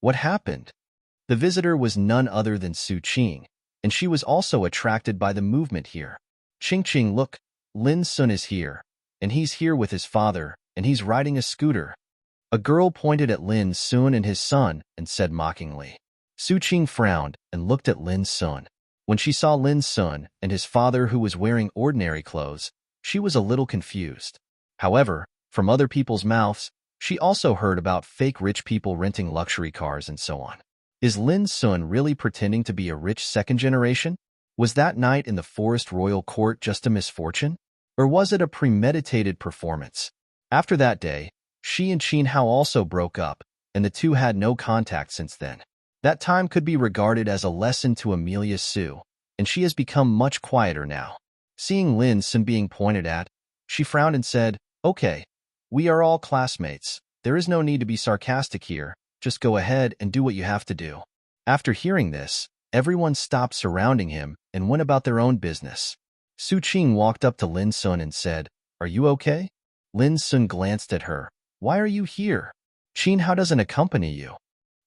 What happened? The visitor was none other than Su Qing, and she was also attracted by the movement here. Qing, look, Lin Xun is here, and he's here with his father, and he's riding a scooter. A girl pointed at Lin Xun and his son and said mockingly. Su Qing frowned and looked at Lin Xun. When she saw Lin Xun and his father who was wearing ordinary clothes, she was a little confused. However, from other people's mouths, she also heard about fake rich people renting luxury cars and so on. Is Lin Xun really pretending to be a rich second generation? Was that night in the forest royal court just a misfortune? Or was it a premeditated performance? After that day, she and Qin Hao also broke up, and the two had no contact since then. That time could be regarded as a lesson to Amelia Su, and she has become much quieter now. Seeing Lin Xun being pointed at, she frowned and said, "Okay, we are all classmates. There is no need to be sarcastic here. Just go ahead and do what you have to do." After hearing this, everyone stopped surrounding him and went about their own business. Su Qing walked up to Lin Xun and said, "Are you okay?" Lin Xun glanced at her. "Why are you here? Qin Hao doesn't accompany you."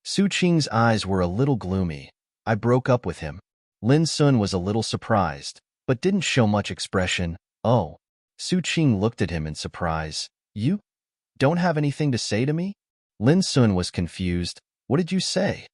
Su Qing's eyes were a little gloomy. "I broke up with him." Lin Xun was a little surprised, but didn't show much expression. "Oh." Su Qing looked at him in surprise. "You don't have anything to say to me?" Lin Xun was confused. "What did you say?"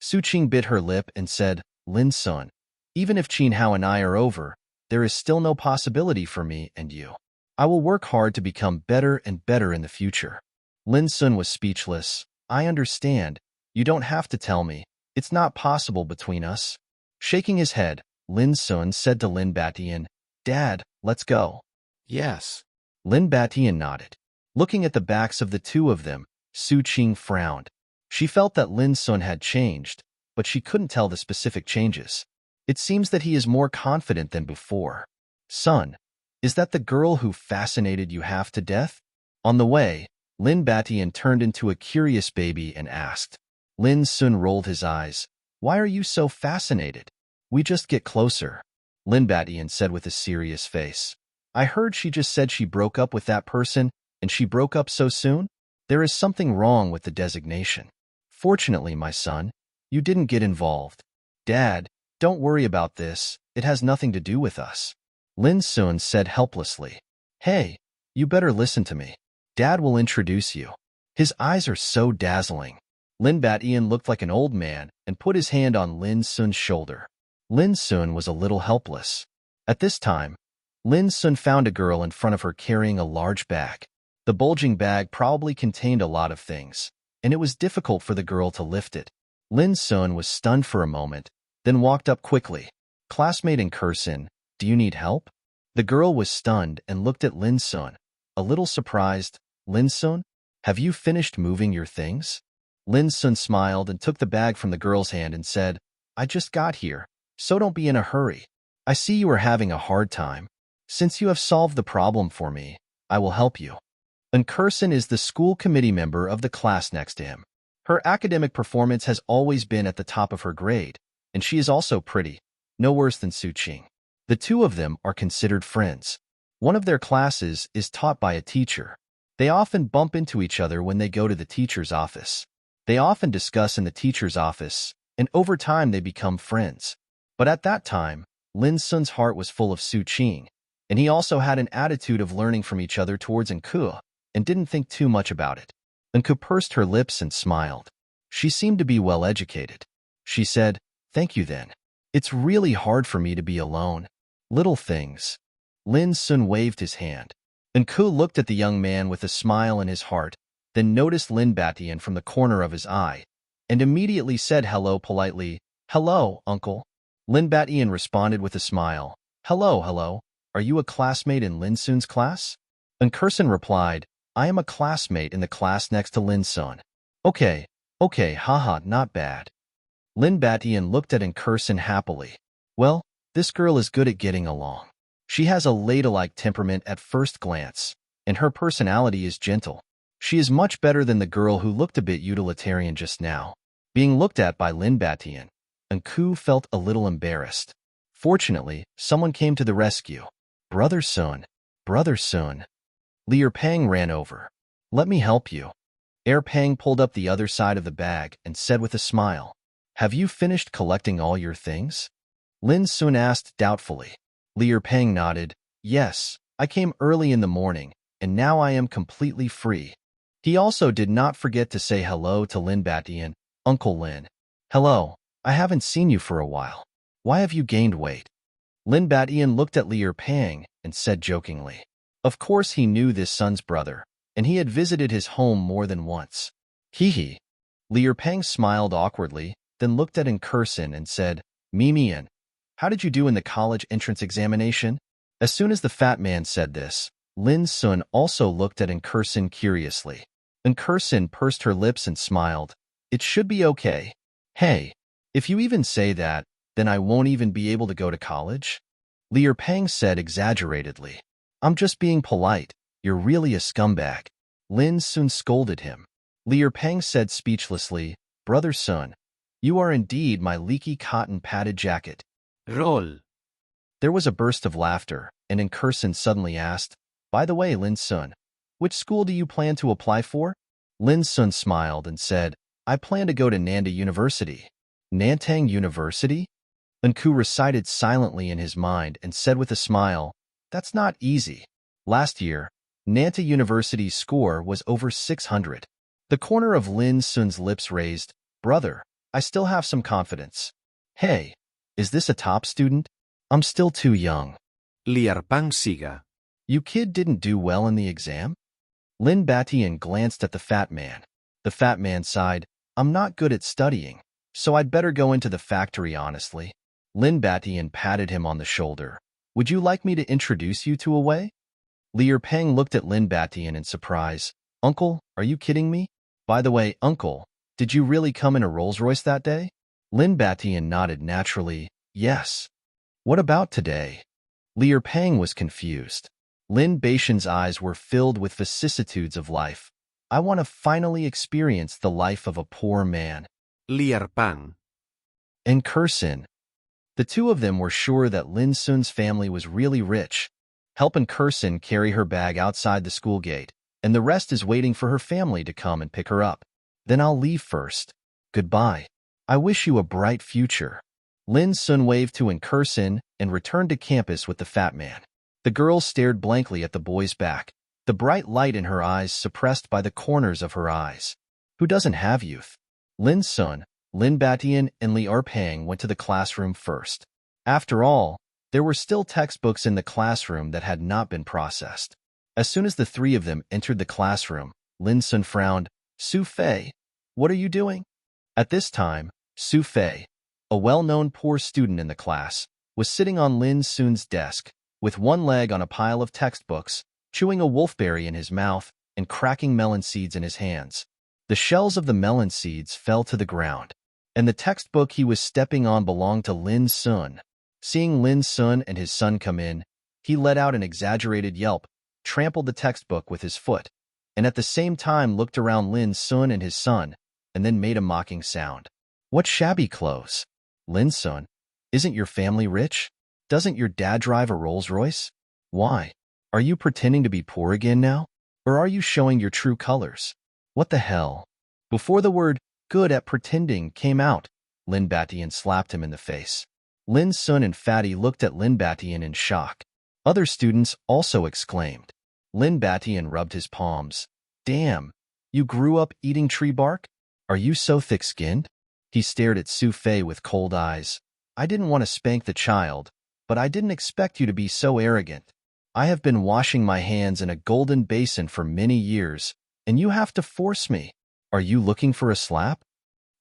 Su Qing bit her lip and said, "Lin Xun, even if Qin Hao and I are over, there is still no possibility for me and you. I will work hard to become better and better in the future." Lin Xun was speechless. "I understand. You don't have to tell me. It's not possible between us." Shaking his head, Lin Xun said to Lin Batian, "Dad, let's go." Yes. Lin Batian nodded. Looking at the backs of the two of them, Su Qing frowned. She felt that Lin Xun had changed, but she couldn't tell the specific changes. It seems that he is more confident than before. "Son, is that the girl who fascinated you half to death?" On the way, Lin Batian turned into a curious baby and asked. Lin Xun rolled his eyes. "Why are you so fascinated? We just get closer," Lin Batian said with a serious face. "I heard she just said she broke up with that person, and she broke up so soon? There is something wrong with the designation. Fortunately, my son, you didn't get involved. Dad, don't worry about this. It has nothing to do with us," Lin Xun said helplessly. "Hey, you better listen to me. Dad will introduce you." His eyes are so dazzling. Lin Batian looked like an old man and put his hand on Lin Xun's shoulder. Lin Xun was a little helpless. At this time, Lin Xun found a girl in front of her carrying a large bag. The bulging bag probably contained a lot of things, and it was difficult for the girl to lift it. Lin Xun was stunned for a moment, then walked up quickly. "Classmate in Kursin, do you need help?" The girl was stunned and looked at Lin Xun, a little surprised. "Lin Xun, have you finished moving your things?" Lin Xun smiled and took the bag from the girl's hand and said, "I just got here, so don't be in a hurry. I see you are having a hard time. Since you have solved the problem for me, I will help you." And Kursin is the school committee member of the class next to him. Her academic performance has always been at the top of her grade, and she is also pretty, no worse than Su Qing. The two of them are considered friends. One of their classes is taught by a teacher. They often bump into each other when they go to the teacher's office. They often discuss in the teacher's office, and over time they become friends. But at that time, Lin Xun's heart was full of Su Qing, and he also had an attitude of learning from each other towards Enku, and didn't think too much about it. Enku pursed her lips and smiled. She seemed to be well educated. She said, "Thank you then. It's really hard for me to be alone. Little things." Lin Xun waved his hand. Enku looked at the young man with a smile in his heart, then noticed Lin Batian from the corner of his eye, and immediately said hello politely. "Hello, uncle." Lin Batian responded with a smile. "Hello, hello. Are you a classmate in Lin Xun's class?" And Kursin replied, "I am a classmate in the class next to Lin Xun." Okay, haha, not bad." Lin Batian looked at Kursin happily. "Well, this girl is good at getting along. She has a ladylike temperament at first glance, and her personality is gentle. She is much better than the girl who looked a bit utilitarian just now." Being looked at by Lin Batian, Enku felt a little embarrassed. Fortunately, someone came to the rescue. "Brother Sun, Brother Sun." Liu Pang ran over. "Let me help you." Pang pulled up the other side of the bag and said with a smile, "Have you finished collecting all your things?" Lin Xun asked doubtfully. Li Pang nodded. "Yes, I came early in the morning, and now I am completely free." He also did not forget to say hello to Lin Batian, Uncle Lin. "Hello, I haven't seen you for a while. Why have you gained weight?" Lin Batian looked at Li Pang and said jokingly. Of course he knew this son's brother, and he had visited his home more than once. Hee hee. Li Pang smiled awkwardly, then looked at Incursion and said, "Mimian, how did you do in the college entrance examination?" As soon as the fat man said this, Lin Xun also looked at Incursion curiously. Incursion pursed her lips and smiled. "It should be okay. Hey, if you even say that, then I won't even be able to go to college?" Li Pang said exaggeratedly. "I'm just being polite. You're really a scumbag." Lin Xun scolded him. Li Pang said speechlessly, "Brother Sun, you are indeed my leaky cotton padded jacket." Roll. There was a burst of laughter, and Incursion suddenly asked, "By the way, Lin Xun, which school do you plan to apply for?" Lin Xun smiled and said, "I plan to go to Nanda University." Nantang University? Enku recited silently in his mind and said with a smile, "That's not easy." Last year, Nanta University's score was over 600. The corner of Lin Xun's lips raised. "Brother, I still have some confidence." "Hey, is this a top student? I'm still too young." Li Pang siga. "You kid didn't do well in the exam?" Lin Batian glanced at the fat man. The fat man sighed, "I'm not good at studying, so I'd better go into the factory honestly." Lin Batian patted him on the shoulder. "Would you like me to introduce you to a way?" Li Pang looked at Lin Batian in surprise. "Uncle, are you kidding me? By the way, Uncle, did you really come in a Rolls-Royce that day?" Lin Batian nodded naturally. "Yes." "What about today?" Li Pang was confused. Lin Batian's eyes were filled with vicissitudes of life. "I want to finally experience the life of a poor man." Li Pang. Incursion. The two of them were sure that Lin Xun's family was really rich. Help Incursion carry her bag outside the school gate, and the rest is waiting for her family to come and pick her up. "Then I'll leave first. Goodbye. I wish you a bright future." Lin Xun waved to Incursion and returned to campus with the fat man. The girl stared blankly at the boy's back, the bright light in her eyes suppressed by the corners of her eyes. Who doesn't have youth? Lin Xun, Lin Batian, and Li Pang went to the classroom first. After all, there were still textbooks in the classroom that had not been processed. As soon as the three of them entered the classroom, Lin Xun frowned. "Su Fei, what are you doing?" At this time, Su Fei, a well-known poor student in the class, was sitting on Lin Xun's desk, with one leg on a pile of textbooks, chewing a wolfberry in his mouth and cracking melon seeds in his hands. The shells of the melon seeds fell to the ground, and the textbook he was stepping on belonged to Lin Xun. Seeing Lin Xun and his son come in, he let out an exaggerated yelp, trampled the textbook with his foot, and at the same time looked around Lin Xun and his son, and then made a mocking sound. "What shabby clothes? Lin Xun, isn't your family rich? Doesn't your dad drive a Rolls-Royce? Why? Are you pretending to be poor again now? Or are you showing your true colors? What the hell?" Before the word "good at pretending" came out, Lin Batian slapped him in the face. Lin Xun and Fatty looked at Lin Batian in shock. Other students also exclaimed. Lin Batian rubbed his palms. "Damn, you grew up eating tree bark? Are you so thick-skinned?" He stared at Su Fei with cold eyes. "I didn't want to spank the child, but I didn't expect you to be so arrogant. I have been washing my hands in a golden basin for many years, and you have to force me. Are you looking for a slap?"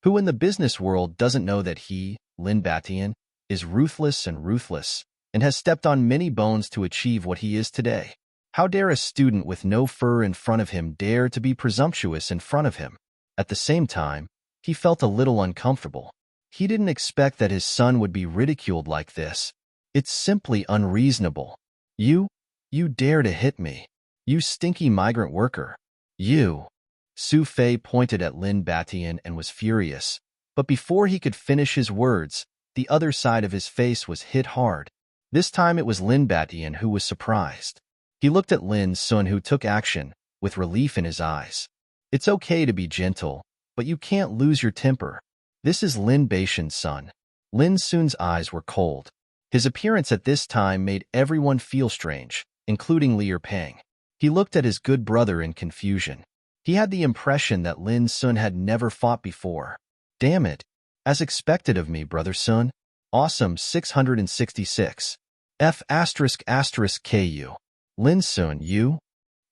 Who in the business world doesn't know that he, Lin Batian, is ruthless and has stepped on many bones to achieve what he is today? How dare a student with no fur in front of him dare to be presumptuous in front of him? At the same time, he felt a little uncomfortable. He didn't expect that his son would be ridiculed like this. It's simply unreasonable. You dare to hit me. You stinky migrant worker. You." Su Fei pointed at Lin Batian and was furious, but before he could finish his words, the other side of his face was hit hard. This time it was Lin Batian who was surprised. He looked at Lin Xun, who took action, with relief in his eyes. It's okay to be gentle, but you can't lose your temper. This is Lin Xun's son. Lin Xun's eyes were cold. His appearance at this time made everyone feel strange, including Li Peng. He looked at his good brother in confusion. He had the impression that Lin Xun had never fought before. Damn it. As expected of me, brother Sun. Awesome 666. F***** KU. Lin Xun, you?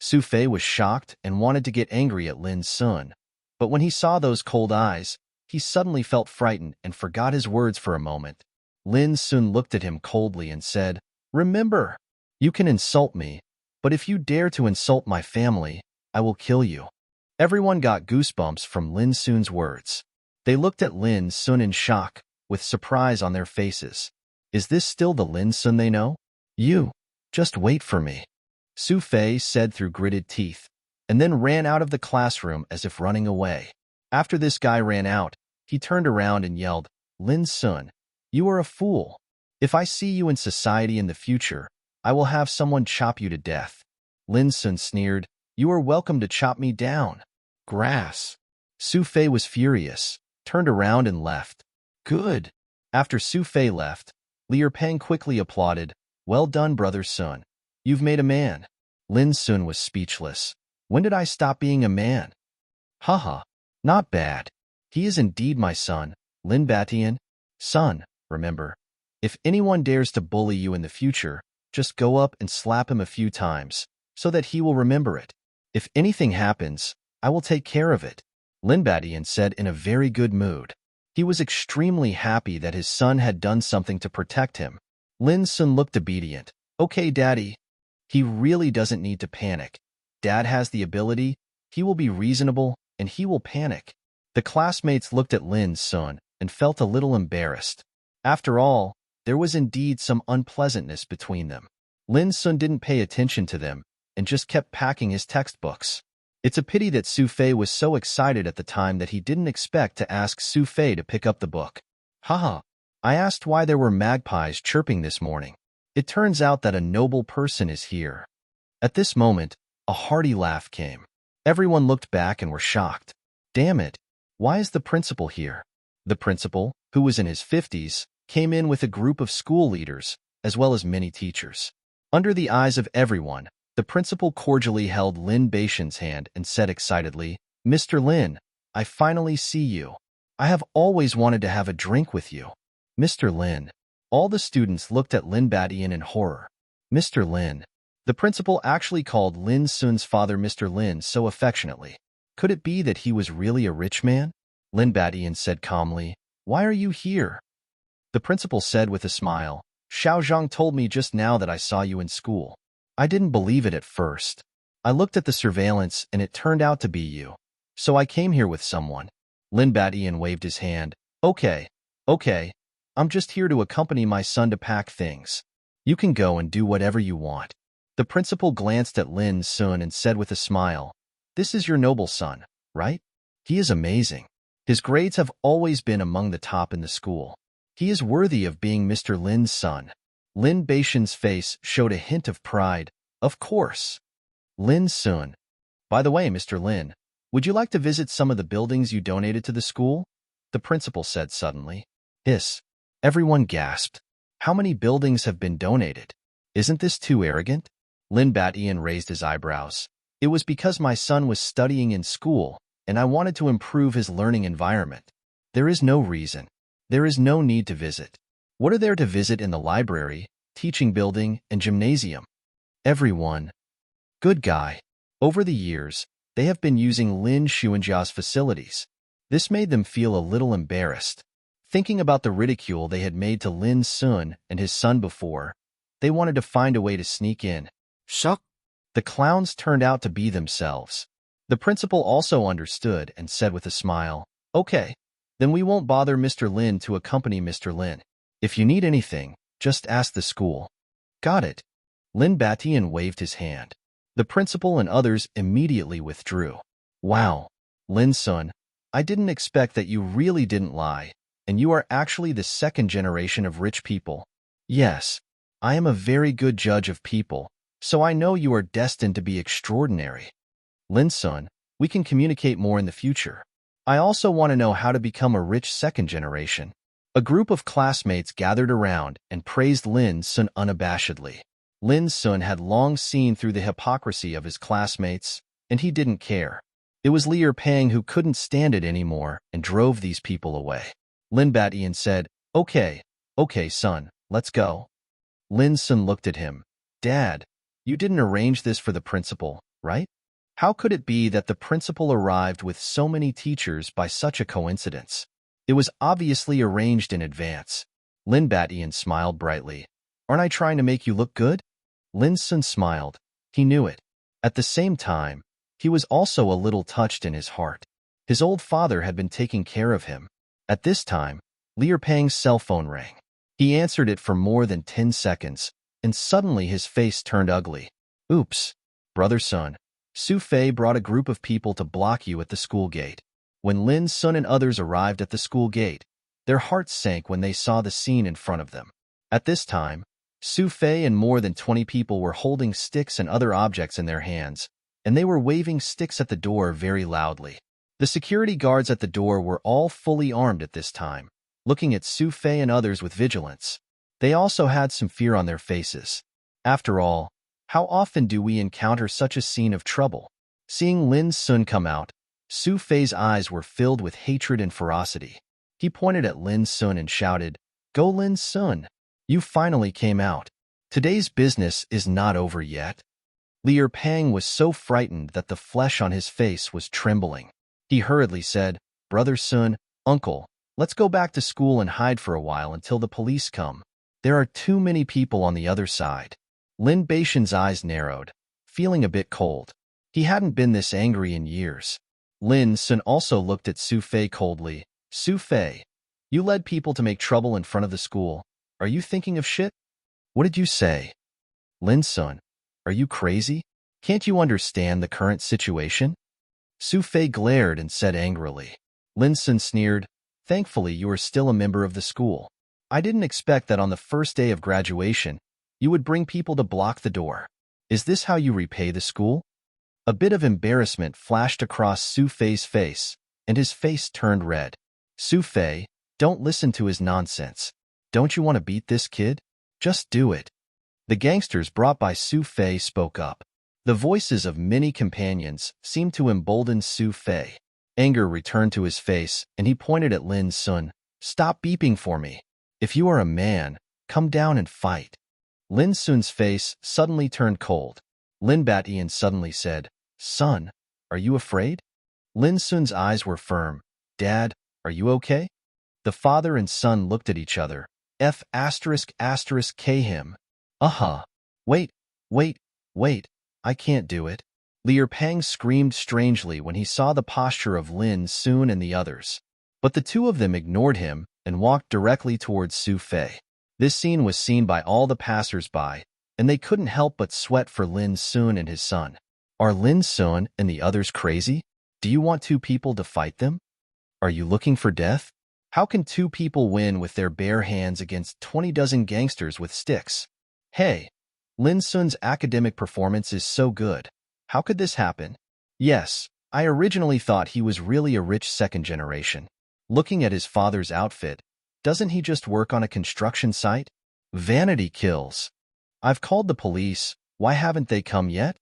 Su Fei was shocked and wanted to get angry at Lin Xun. But when he saw those cold eyes, he suddenly felt frightened and forgot his words for a moment. Lin Xun looked at him coldly and said, "Remember, you can insult me, but if you dare to insult my family, I will kill you." Everyone got goosebumps from Lin Xun's words. They looked at Lin Xun in shock, with surprise on their faces. Is this still the Lin Xun they know? You, just wait for me, Su Fei said through gritted teeth, and then ran out of the classroom as if running away. After this guy ran out, he turned around and yelled, "Lin Xun, you are a fool. If I see you in society in the future, I will have someone chop you to death." Lin Xun sneered, "You are welcome to chop me down. Grass." Su Fei was furious, turned around and left. Good. After Su Fei left, Li Peng quickly applauded, "Well done, brother Sun. You've made a man." Lin Xun was speechless. When did I stop being a man? Haha, not bad. He is indeed my son, Lin Batian. Son, remember, if anyone dares to bully you in the future, just go up and slap him a few times, so that he will remember it. If anything happens, I will take care of it, Lin Batian said in a very good mood. He was extremely happy that his son had done something to protect him. Lin Xun looked obedient. Okay, Daddy. He really doesn't need to panic. Dad has the ability, he will be reasonable, and he will panic. The classmates looked at Lin Xun and felt a little embarrassed. After all, there was indeed some unpleasantness between them. Lin Xun didn't pay attention to them and just kept packing his textbooks. It's a pity that Su Fei was so excited at the time that he didn't expect to ask Su Fei to pick up the book. Haha, I asked why there were magpies chirping this morning. It turns out that a noble person is here. At this moment, a hearty laugh came. Everyone looked back and were shocked. Damn it, why is the principal here? The principal, who was in his 50s, came in with a group of school leaders, as well as many teachers. Under the eyes of everyone, the principal cordially held Lin Xun's hand and said excitedly, "Mr. Lin, I finally see you. I have always wanted to have a drink with you." Mr. Lin. All the students looked at Lin Batian in horror. Mr. Lin. The principal actually called Lin Xun's father Mr. Lin so affectionately. Could it be that he was really a rich man? Lin Batian said calmly, "Why are you here?" The principal said with a smile, "Xiao Zhang told me just now that I saw you in school. I didn't believe it at first. I looked at the surveillance and it turned out to be you. So I came here with someone." Lin Batian waved his hand. Okay. I'm just here to accompany my son to pack things. You can go and do whatever you want." The principal glanced at Lin Xun and said with a smile, "This is your noble son, right? He is amazing. His grades have always been among the top in the school. He is worthy of being Mr. Lin's son." Lin Xun's face showed a hint of pride. Of course. Lin Xun. By the way, Mr. Lin, would you like to visit some of the buildings you donated to the school? The principal said suddenly. Hiss. Everyone gasped. How many buildings have been donated? Isn't this too arrogant? Lin Batian raised his eyebrows. It was because my son was studying in school, and I wanted to improve his learning environment. There is no reason. There is no need to visit. What are there to visit in the library, teaching building, and gymnasium? Everyone. Good guy. Over the years, they have been using Lin Xuanjia's facilities. This made them feel a little embarrassed. Thinking about the ridicule they had made to Lin Xun and his son before, they wanted to find a way to sneak in. Shock. The clowns turned out to be themselves. The principal also understood and said with a smile, "Okay, then we won't bother Mr. Lin to accompany Mr. Lin. If you need anything, just ask the school." Got it. Lin Batian waved his hand. The principal and others immediately withdrew. Wow, Lin Xun, I didn't expect that you really didn't lie, and you are actually the second generation of rich people. Yes, I am a very good judge of people, so I know you are destined to be extraordinary. Lin Xun, We can communicate more in the future. I also want to know how to become a rich second generation. A group of classmates gathered around and praised Lin Xun unabashedly. Lin Xun had long seen through the hypocrisy of his classmates, and he didn't care. It was Lier Pang who couldn't stand it anymore and drove these people away. Lin Batian said, Okay, son, let's go. Lin Xun looked at him. Dad, you didn't arrange this for the principal, right? How could it be that the principal arrived with so many teachers by such a coincidence? It was obviously arranged in advance. Lin Batian smiled brightly. Aren't I trying to make you look good? Lin Xun smiled. He knew it. At the same time, he was also a little touched in his heart. His old father had been taking care of him. At this time, Lier Pang's cell phone rang. He answered it for more than 10 seconds, and suddenly his face turned ugly. Oops, brother Sun. Su Fei brought a group of people to block you at the school gate. When Lin Xun and others arrived at the school gate, their hearts sank when they saw the scene in front of them. At this time, Su Fei and more than 20 people were holding sticks and other objects in their hands, and they were waving sticks at the door very loudly. The security guards at the door were all fully armed at this time, looking at Su Fei and others with vigilance. They also had some fear on their faces. After all, how often do we encounter such a scene of trouble? Seeing Lin Xun come out, Su Fei's eyes were filled with hatred and ferocity. He pointed at Lin Xun and shouted, Go Lin Xun! You finally came out. Today's business is not over yet. Lier Pang was so frightened that the flesh on his face was trembling. He hurriedly said, Brother Sun, Uncle, let's go back to school and hide for a while until the police come. There are too many people on the other side. Lin Baishan's eyes narrowed, feeling a bit cold. He hadn't been this angry in years. Lin Xun also looked at Su Fei coldly. Su Fei, you led people to make trouble in front of the school. Are you thinking of shit? What did you say? Lin Xun, are you crazy? Can't you understand the current situation? Su Fei glared and said angrily. Lin Xun sneered, Thankfully you are still a member of the school. I didn't expect that on the first day of graduation, you would bring people to block the door. Is this how you repay the school? A bit of embarrassment flashed across Su Fei's face, and his face turned red. Su Fei, don't listen to his nonsense. Don't you want to beat this kid? Just do it. The gangsters brought by Su Fei spoke up. The voices of many companions seemed to embolden Su Fei. Anger returned to his face, and he pointed at Lin Xun. Stop beeping for me. If you are a man, come down and fight. Lin Xun's face suddenly turned cold. Lin Batian suddenly said, Son, are you afraid? Lin Xun's eyes were firm. Dad, are you okay? The father and son looked at each other. K him. Wait, I can't do it. Lier Pang screamed strangely when he saw the posture of Lin Xun and the others. But the two of them ignored him and walked directly towards Su Fei. This scene was seen by all the passers-by, and they couldn't help but sweat for Lin Xun and his son. Are Lin Xun and the others crazy? Do you want two people to fight them? Are you looking for death? How can two people win with their bare hands against 20 dozen gangsters with sticks? Hey, Lin Xun's academic performance is so good. How could this happen? Yes, I originally thought he was really a rich second generation. Looking at his father's outfit, doesn't he just work on a construction site? Vanity kills. I've called the police. Why haven't they come yet?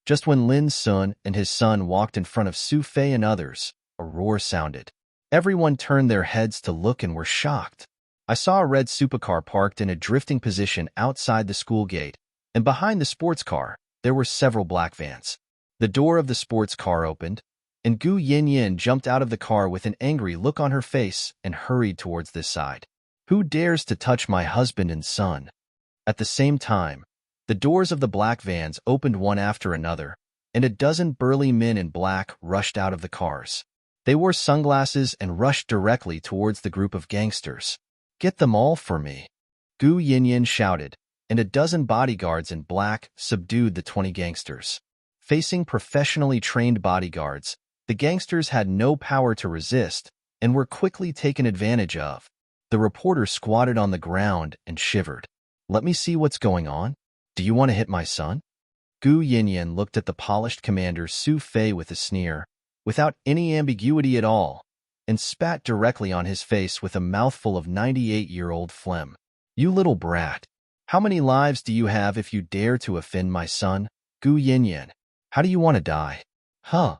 Just when Lin Xun and his son walked in front of Su Fei and others, a roar sounded. Everyone turned their heads to look and were shocked. I saw a red supercar parked in a drifting position outside the school gate, and behind the sports car, there were several black vans. The door of the sports car opened, and Gu Yinyin jumped out of the car with an angry look on her face and hurried towards this side. Who dares to touch my husband and son? At the same time, the doors of the black vans opened one after another, and a dozen burly men in black rushed out of the cars. They wore sunglasses and rushed directly towards the group of gangsters. Get them all for me, Gu Yinyin shouted, and a dozen bodyguards in black subdued the 20 gangsters. Facing professionally trained bodyguards, the gangsters had no power to resist and were quickly taken advantage of. The reporter squatted on the ground and shivered. Let me see what's going on. Do you want to hit my son? Gu Yinyin looked at the polished commander Su Fei with a sneer. without any ambiguity at all, and spat directly on his face with a mouthful of 98-year-old phlegm. You little brat. How many lives do you have if you dare to offend my son? Gu Yanyan. How do you want to die? Huh?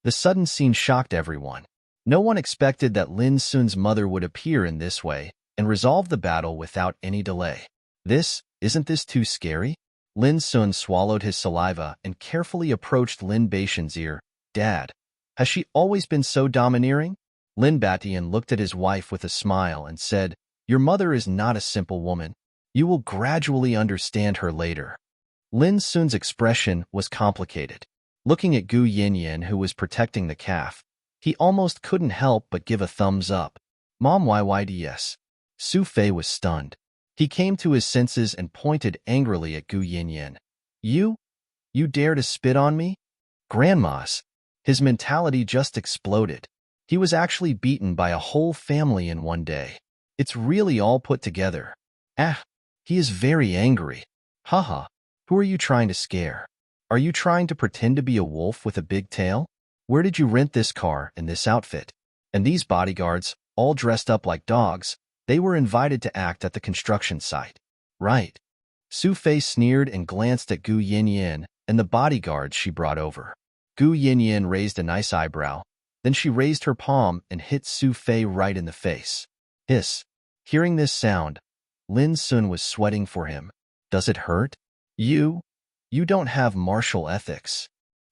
The sudden scene shocked everyone. No one expected that Lin Xun's mother would appear in this way and resolve the battle without any delay. Isn't this too scary? Lin Xun swallowed his saliva and carefully approached Lin Baishan's ear. Dad, has she always been so domineering? Lin Batian looked at his wife with a smile and said, Your mother is not a simple woman. You will gradually understand her later. Lin Xun's expression was complicated. Looking at Gu Yanyan, who was protecting the calf, he almost couldn't help but give a thumbs up. Mom, YYDS. Su Fei was stunned. He came to his senses and pointed angrily at Gu Yanyan. You dare to spit on me? Grandma's. His mentality just exploded. He was actually beaten by a whole family in one day. It's really all put together. He is very angry. Haha, who are you trying to scare? Are you trying to pretend to be a wolf with a big tail? Where did you rent this car and this outfit? And these bodyguards, all dressed up like dogs, they were invited to act at the construction site. Right. Su Fei sneered and glanced at Gu Yanyan and the bodyguards she brought over. Gu Yanyan raised a nice eyebrow. Then she raised her palm and hit Su Fei right in the face. Hiss. Hearing this sound, Lin Xun was sweating for him. Does it hurt? You don't have martial ethics.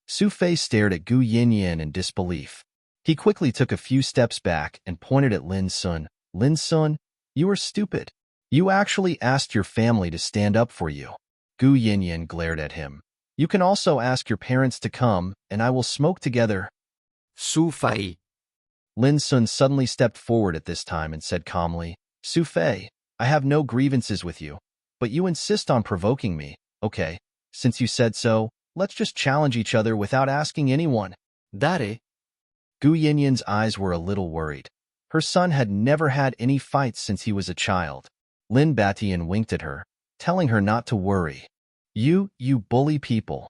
Su Fei stared at Gu Yanyan in disbelief. He quickly took a few steps back and pointed at Lin Xun. Lin Xun, you are stupid. You actually asked your family to stand up for you. Gu Yanyan glared at him. You can also ask your parents to come, and I will smoke together. Su Fei. Lin Xun suddenly stepped forward at this time and said calmly, Su Fei, I have no grievances with you, but you insist on provoking me. Okay, since you said so, let's just challenge each other without asking anyone. Dare. Gu Yanyan's eyes were a little worried. Her son had never had any fights since he was a child. Lin Batian winked at her, telling her not to worry. You bully people.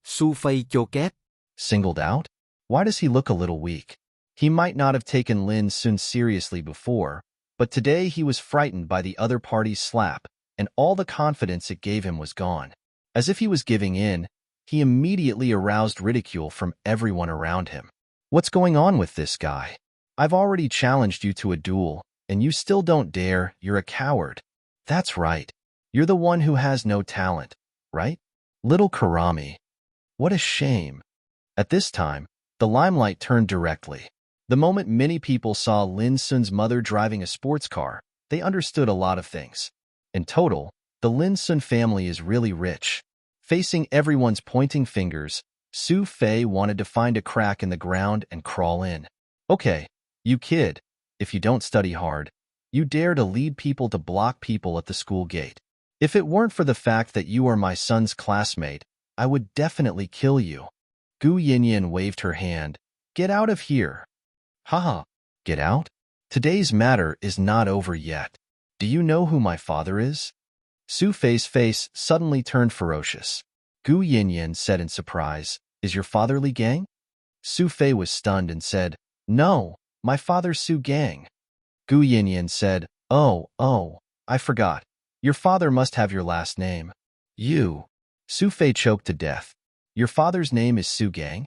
Su Fei Choket. Singled out? Why does he look a little weak? He might not have taken Lin Xun seriously before, but today he was frightened by the other party's slap, and all the confidence it gave him was gone. As if he was giving in, he immediately aroused ridicule from everyone around him. What's going on with this guy? I've already challenged you to a duel, and you still don't dare. You're a coward. That's right. You're the one who has no talent, right? Little Karami. What a shame. At this time, the limelight turned directly. The moment many people saw Lin Xun's mother driving a sports car, they understood a lot of things. In total, the Lin Xun family is really rich. Facing everyone's pointing fingers, Su Fei wanted to find a crack in the ground and crawl in. Okay, you kid, if you don't study hard, you dare to lead people to block people at the school gate. If it weren't for the fact that you are my son's classmate, I would definitely kill you. Gu Yanyan waved her hand. Get out of here. Haha, get out? Today's matter is not over yet. Do you know who my father is? Su Fei's face suddenly turned ferocious. Gu Yanyan said in surprise, Is your father Li Gang? Su Fei was stunned and said, No, my father's Su Gang. Gu Yanyan said, Oh, I forgot. Your father must have your last name. You. Su Fei choked to death. Your father's name is Su Gang?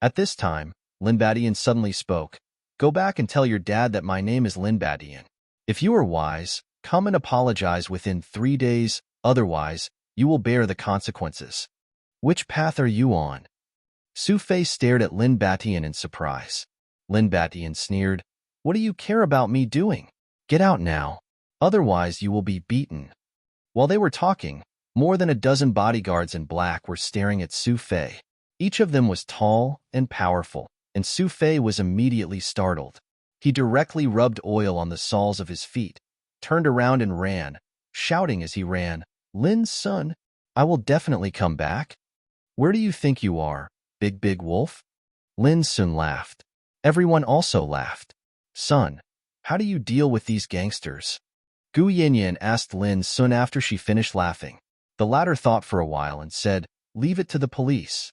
At this time, Lin Batian suddenly spoke. Go back and tell your dad that my name is Lin Batian. If you are wise, come and apologize within 3 days, otherwise, you will bear the consequences. Which path are you on? Su Fei stared at Lin Batian in surprise. Lin Batian sneered, What do you care about me doing? Get out now, otherwise you will be beaten. While they were talking, more than a dozen bodyguards in black were staring at Su Fei. Each of them was tall and powerful, and Su Fei was immediately startled. He directly rubbed oil on the soles of his feet, turned around and ran, shouting as he ran, Lin Xun, I will definitely come back. Where do you think you are, big wolf? Lin Xun laughed. Everyone also laughed. Son, how do you deal with these gangsters? Gu Yanyan asked Lin Xun after she finished laughing. The latter thought for a while and said, Leave it to the police.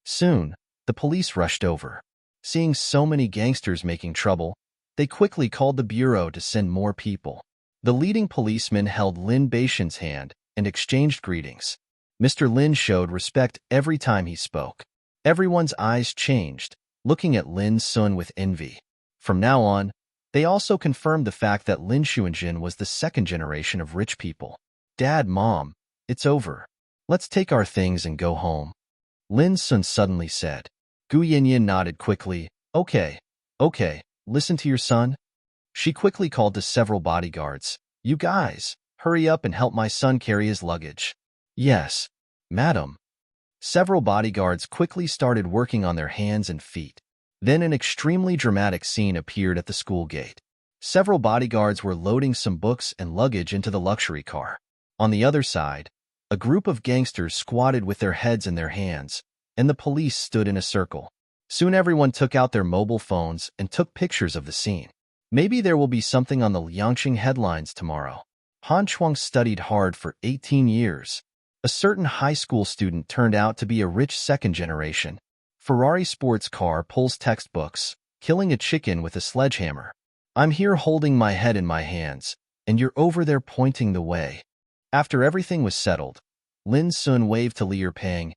Soon, the police rushed over. Seeing so many gangsters making trouble, they quickly called the bureau to send more people. The leading policeman held Lin Baishan's hand and exchanged greetings. Mr. Lin showed respect every time he spoke. Everyone's eyes changed, looking at Lin Xun with envy. From now on, they also confirmed the fact that Lin Xun was the second generation of rich people. Dad, Mom, it's over. Let's take our things and go home. Lin Xun suddenly said. Gu Yinyin nodded quickly. Okay, listen to your son. She quickly called to several bodyguards. You guys, hurry up and help my son carry his luggage. Yes, madam. Several bodyguards quickly started working on their hands and feet. Then an extremely dramatic scene appeared at the school gate. Several bodyguards were loading some books and luggage into the luxury car. On the other side, a group of gangsters squatted with their heads in their hands, and the police stood in a circle. Soon everyone took out their mobile phones and took pictures of the scene. Maybe there will be something on the Liangqing headlines tomorrow. Han Chuang studied hard for 18 years. A certain high school student turned out to be a rich second generation. Ferrari sports car pulls textbooks, killing a chicken with a sledgehammer. I'm here holding my head in my hands, and you're over there pointing the way. After everything was settled, Lin Xun waved to Li Peng.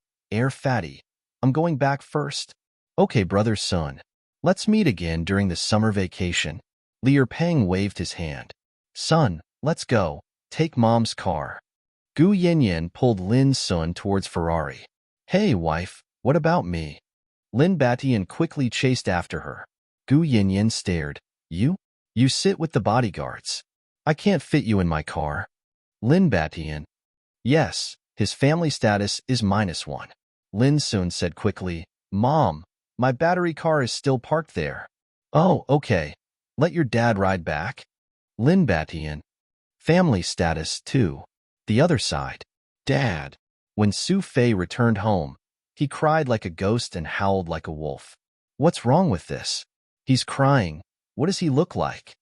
Fatty, I'm going back first. Okay, brother Sun. Let's meet again during the summer vacation. Li Peng waved his hand. Son, let's go. Take mom's car. Gu Yinyin pulled Lin Xun towards Ferrari. Hey, wife, what about me? Lin Batian quickly chased after her. Gu Yinyin stared. You sit with the bodyguards. I can't fit you in my car. Lin Batian. Yes, his family status is -1. Lin Xun said quickly. Mom, my battery car is still parked there. Oh, okay. Let your dad ride back. Lin Batian. Family status 2. The other side. Dad. When Su Fei returned home, he cried like a ghost and howled like a wolf. What's wrong with this? He's crying. What does he look like?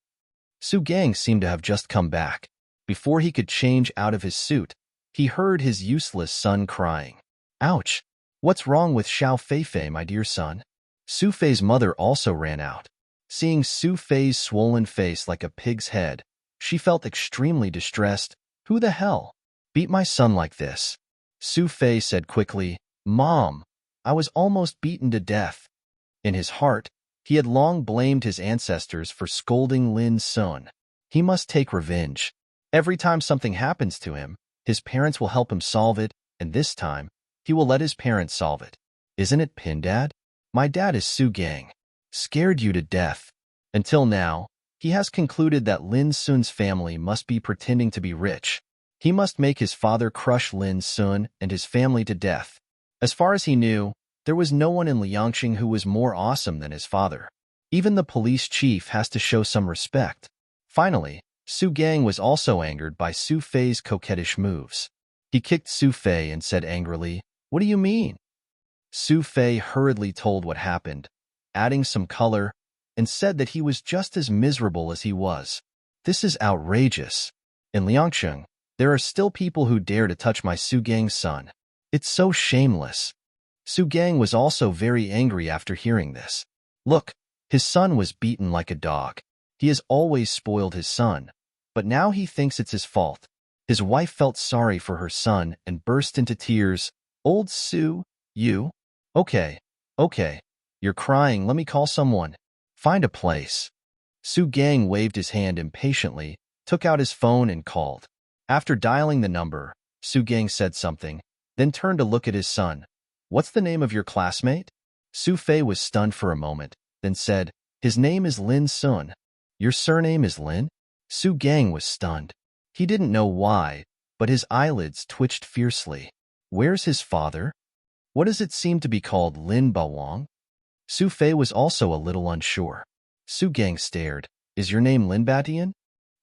Su Gang seemed to have just come back. Before he could change out of his suit, he heard his useless son crying. Ouch! What's wrong with Xiao Feifei, my dear son? Su Fei's mother also ran out. Seeing Su Fei's swollen face like a pig's head, she felt extremely distressed. Who the hell beat my son like this? Su Fei said quickly, Mom, I was almost beaten to death. In his heart, he had long blamed his ancestors for scolding Lin Xun. He must take revenge. Every time something happens to him, his parents will help him solve it, and this time, he will let his parents solve it. Isn't it, Pindad? My dad is Su Gang. Scared you to death. Until now, he has concluded that Lin Xun's family must be pretending to be rich. He must make his father crush Lin Xun and his family to death. As far as he knew, there was no one in Liangqing who was more awesome than his father. Even the police chief has to show some respect. Finally, Su Gang was also angered by Su Fei's coquettish moves. He kicked Su Fei and said angrily, What do you mean? Su Fei hurriedly told what happened, adding some color, and said that he was just as miserable as he was. This is outrageous. In Liangqing, there are still people who dare to touch my Su Gang's son. It's so shameless. Su Gang was also very angry after hearing this. Look, his son was beaten like a dog. He has always spoiled his son, but now he thinks it's his fault. His wife felt sorry for her son and burst into tears. Old Su, you? Okay. You're crying, let me call someone. Find a place. Su Gang waved his hand impatiently, took out his phone and called. After dialing the number, Su Gang said something, then turned to look at his son. What's the name of your classmate? Su Fei was stunned for a moment, then said, His name is Lin Xun. Your surname is Lin? Su Gang was stunned. He didn't know why, but his eyelids twitched fiercely. Where's his father? What does it seem to be called Lin Bawang? Su Fei was also a little unsure. Su Gang stared. Is your name Lin Batian?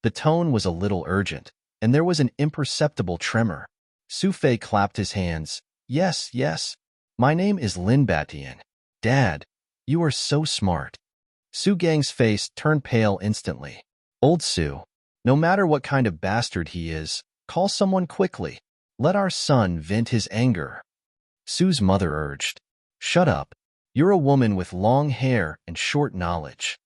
The tone was a little urgent, and there was an imperceptible tremor. Su Fei clapped his hands. Yes. My name is Lin Batian. Dad, you are so smart. Su Gang's face turned pale instantly. Old Su, no matter what kind of bastard he is, call someone quickly. Let our son vent his anger. Su's mother urged. Shut up. You're a woman with long hair and short knowledge.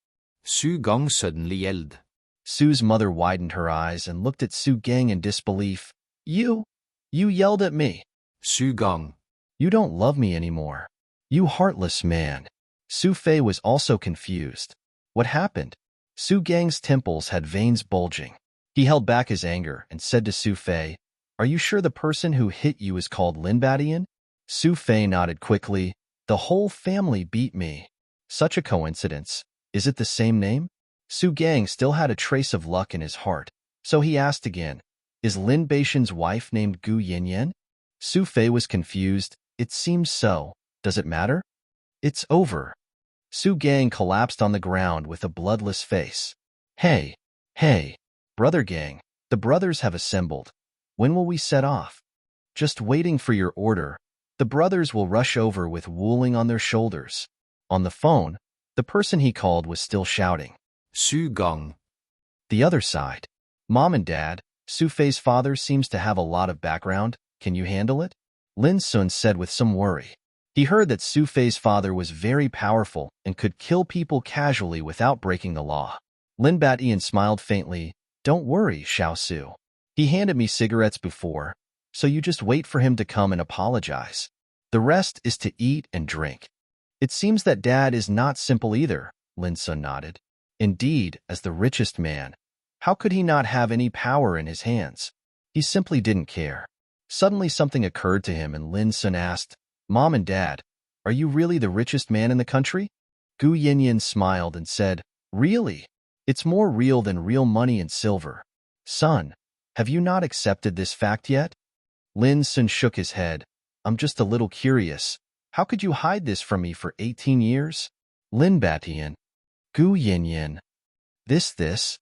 Su Gang suddenly yelled. Sue's mother widened her eyes and looked at Su Gang in disbelief. You yelled at me. Su Gang. You don't love me anymore. You heartless man. Su Fei was also confused. What happened? Su Gang's temples had veins bulging. He held back his anger and said to Su Fei, "Are you sure the person who hit you is called Lin Batian?" Su Fei nodded quickly. "The whole family beat me." Such a coincidence. Is it the same name? Su Gang still had a trace of luck in his heart, so he asked again, "Is Lin Batian's wife named Gu Yinyan?" Su Fei was confused. "It seems so. Does it matter?" "It's over." Su Gang collapsed on the ground with a bloodless face. Hey, brother gang, the brothers have assembled. When will we set off?" "Just waiting for your order." The brothers will rush over with Wuling on their shoulders. On the phone, the person he called was still shouting. Su Gang. The other side. "Mom and Dad, Su Fei's father seems to have a lot of background. Can you handle it?" Lin Xun said with some worry. He heard that Su Fei's father was very powerful and could kill people casually without breaking the law. Lin Batian smiled faintly. "Don't worry, Xiao Su. He handed me cigarettes before, so you just wait for him to come and apologize. The rest is to eat and drink." "It seems that Dad is not simple either," Lin Xun nodded. "Indeed, as the richest man, how could he not have any power in his hands? He simply didn't care." Suddenly something occurred to him and Lin Xun asked, "Mom and Dad, are you really the richest man in the country?" Gu Yinyan smiled and said, "Really? It's more real than real money and silver. Son, have you not accepted this fact yet?" Lin Xun shook his head. "I'm just a little curious. How could you hide this from me for 18 years? Lin Batian. Gu Yinyan. This.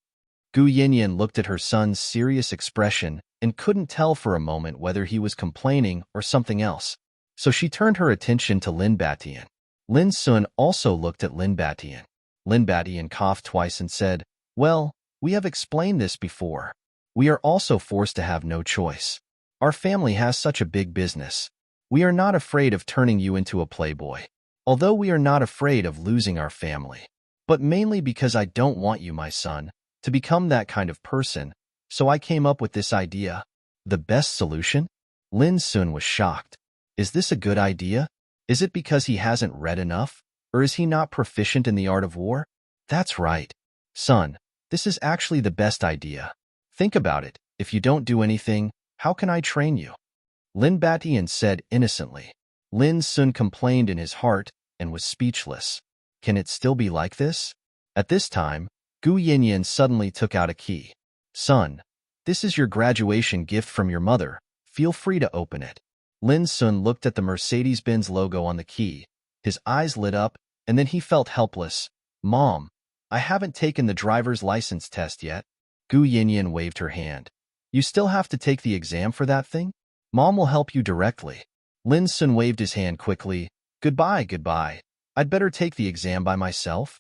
Gu Yinyan looked at her son's serious expression and couldn't tell for a moment whether he was complaining or something else. So she turned her attention to Lin Batian. Lin Xun also looked at Lin Batian. Lin Batian coughed twice and said, "Well, we have explained this before. We are also forced to have no choice. Our family has such a big business. We are not afraid of turning you into a playboy. Although we are not afraid of losing our family. But mainly because I don't want you, my son, to become that kind of person, so I came up with this idea." "The best solution?" Lin Xun was shocked. "Is this a good idea? Is it because he hasn't read enough? Or is he not proficient in the art of war?" "That's right. Son, this is actually the best idea. Think about it. If you don't do anything, how can I train you?" Lin Batian said innocently. Lin Xun complained in his heart and was speechless. Can it still be like this? At this time, Gu Yinyan suddenly took out a key. "Son, this is your graduation gift from your mother. Feel free to open it." Lin Xun looked at the Mercedes-Benz logo on the key. His eyes lit up, and then he felt helpless. "Mom, I haven't taken the driver's license test yet." Gu Yinyan waved her hand. "You still have to take the exam for that thing? Mom will help you directly." Lin Xun waved his hand quickly. Goodbye. I'd better take the exam by myself."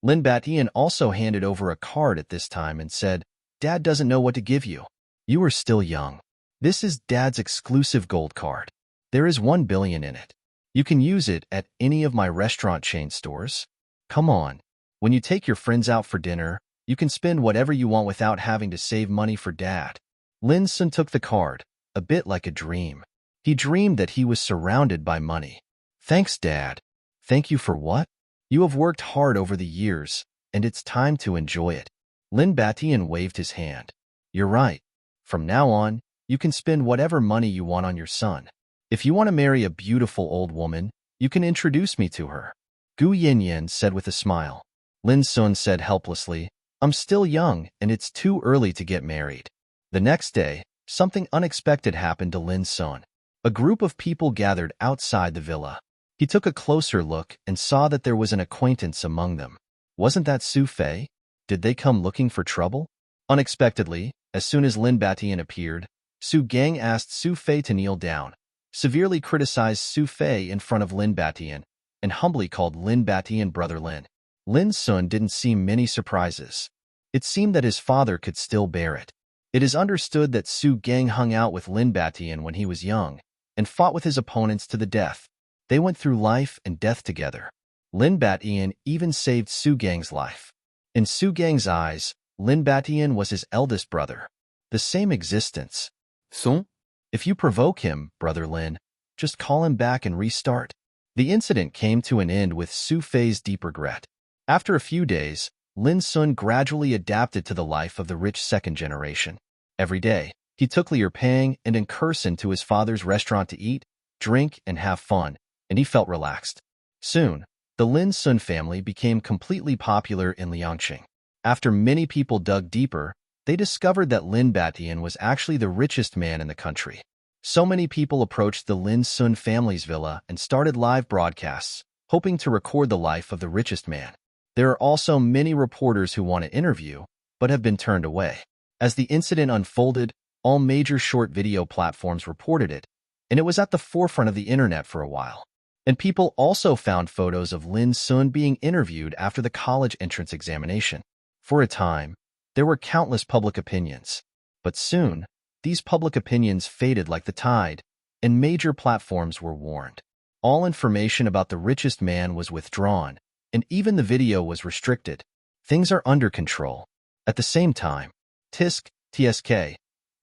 Lin Batian also handed over a card at this time and said, "Dad doesn't know what to give you. You are still young. This is Dad's exclusive gold card. There is 1 billion in it. You can use it at any of my restaurant chain stores. Come on. When you take your friends out for dinner, you can spend whatever you want without having to save money for Dad." Lin Xun took the card, a bit like a dream. He dreamed that he was surrounded by money. "Thanks, Dad." "Thank you for what?" "You have worked hard over the years, and it's time to enjoy it." Lin Batian waved his hand. "You're right. From now on, you can spend whatever money you want on your son. If you want to marry a beautiful old woman, you can introduce me to her." Gu Yinyan said with a smile. Lin Xun said helplessly, "I'm still young, and it's too early to get married." The next day, something unexpected happened to Lin Xun. A group of people gathered outside the villa. He took a closer look and saw that there was an acquaintance among them. Wasn't that Su Fei? Did they come looking for trouble? Unexpectedly, as soon as Lin Batian appeared, Su Gang asked Su Fei to kneel down, severely criticized Su Fei in front of Lin Batian, and humbly called Lin Batian Brother Lin. Lin Xun didn't see many surprises. It seemed that his father could still bear it. It is understood that Su Gang hung out with Lin Batian when he was young, and fought with his opponents to the death. They went through life and death together. Lin Batian even saved Su Gang's life. In Su Gang's eyes, Lin Batian was his eldest brother. The same existence. Son? If you provoke him, Brother Lin, just call him back and restart. The incident came to an end with Su Fei's deep regret. After a few days, Lin Xun gradually adapted to the life of the rich second generation. Every day, he took Liu Pang and in Curson to his father's restaurant to eat, drink, and have fun, and he felt relaxed. Soon, the Lin Xun family became completely popular in Liangqing. After many people dug deeper, they discovered that Lin Batian was actually the richest man in the country. So many people approached the Lin Xun family's villa and started live broadcasts, hoping to record the life of the richest man. There are also many reporters who want to interview, but have been turned away. As the incident unfolded, all major short video platforms reported it, and it was at the forefront of the internet for a while. And people also found photos of Lin Xun being interviewed after the college entrance examination. For a time, there were countless public opinions. But soon, these public opinions faded like the tide, and major platforms were warned. All information about the richest man was withdrawn, and even the video was restricted. Things are under control. At the same time, TSK,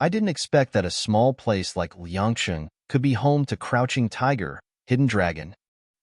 I didn't expect that a small place like Liangqing could be home to Crouching Tiger, Hidden Dragon.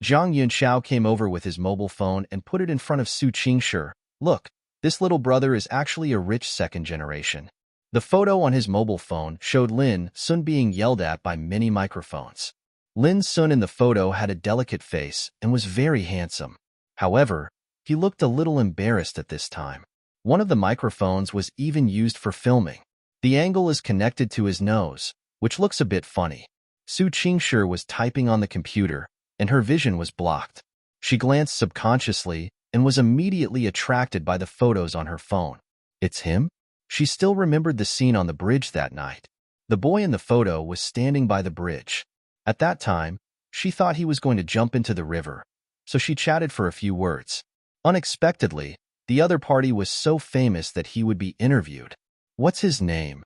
Zhang Yunxiao came over with his mobile phone and put it in front of Su Qingshi. Look, this little brother is actually a rich second generation. The photo on his mobile phone showed Lin Xun being yelled at by many microphones. Lin Xun in the photo had a delicate face and was very handsome. However, he looked a little embarrassed at this time. One of the microphones was even used for filming. The angle is connected to his nose, which looks a bit funny. Su Qingshi was typing on the computer, and her vision was blocked. She glanced subconsciously and was immediately attracted by the photos on her phone. It's him? She still remembered the scene on the bridge that night. The boy in the photo was standing by the bridge. At that time, she thought he was going to jump into the river, so she chatted for a few words. Unexpectedly, the other party was so famous that he would be interviewed. What's his name?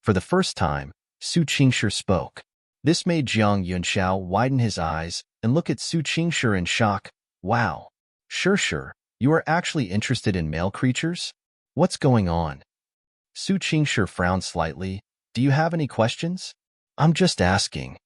For the first time, Su Qingshi spoke. This made Zhang Yunxiao widen his eyes and look at Su Qingshi in shock. Wow. Sure, you are actually interested in male creatures? What's going on? Su Qingshi frowned slightly. Do you have any questions? I'm just asking.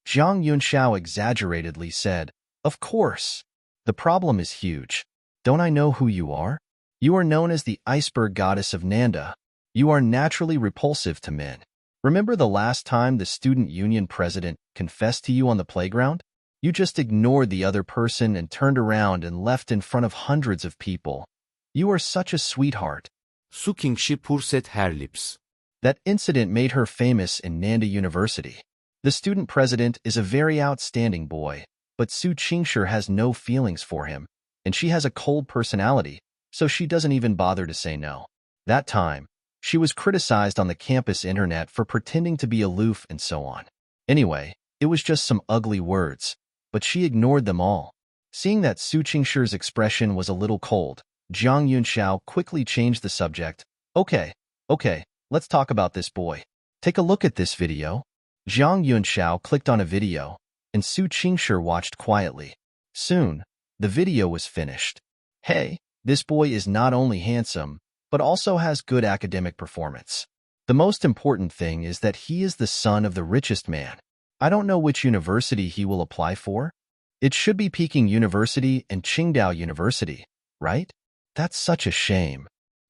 Zhang Yunxiao exaggeratedly said, Of course. The problem is huge. Don't I know who you are? You are known as the iceberg goddess of Nanda. You are naturally repulsive to men. Remember the last time the student union president confessed to you on the playground? You just ignored the other person and turned around and left in front of hundreds of people. You are such a sweetheart. Su Qingshi pursed her lips. That incident made her famous in Nanda University. The student president is a very outstanding boy, but Su Qingshi has no feelings for him, and she has a cold personality, so she doesn't even bother to say no. That time, she was criticized on the campus internet for pretending to be aloof and so on. Anyway, it was just some ugly words, but she ignored them all. Seeing that Su Qingshi's expression was a little cold, Zhang Yunxiao quickly changed the subject. Okay, let's talk about this boy. Take a look at this video. Zhang Yunxiao clicked on a video, and Su Qingshi watched quietly. Soon, the video was finished. Hey, this boy is not only handsome, but also has good academic performance. The most important thing is that he is the son of the richest man. I don't know which university he will apply for. It should be Peking University and Qingdao University, right? That's such a shame.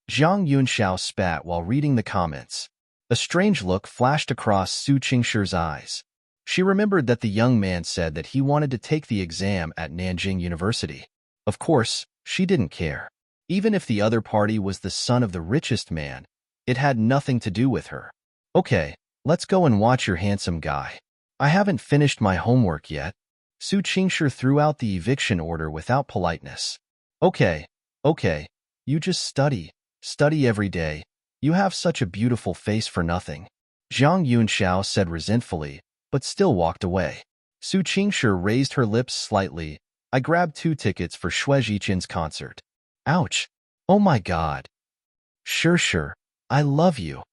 Zhang Yunxiao spat while reading the comments. A strange look flashed across Su Qingshi's eyes. She remembered that the young man said that he wanted to take the exam at Nanjing University. Of course, she didn't care. Even if the other party was the son of the richest man, it had nothing to do with her. Okay, let's go and watch your handsome guy. I haven't finished my homework yet. Su Qingshi threw out the eviction order without politeness. Okay, you just study every day. You have such a beautiful face for nothing. Zhang Yunxiao said resentfully, but still walked away. Su Qingshi raised her lips slightly. I grabbed 2 tickets for Xue Zhichen's concert. Ouch. Oh my god. Sure, I love you.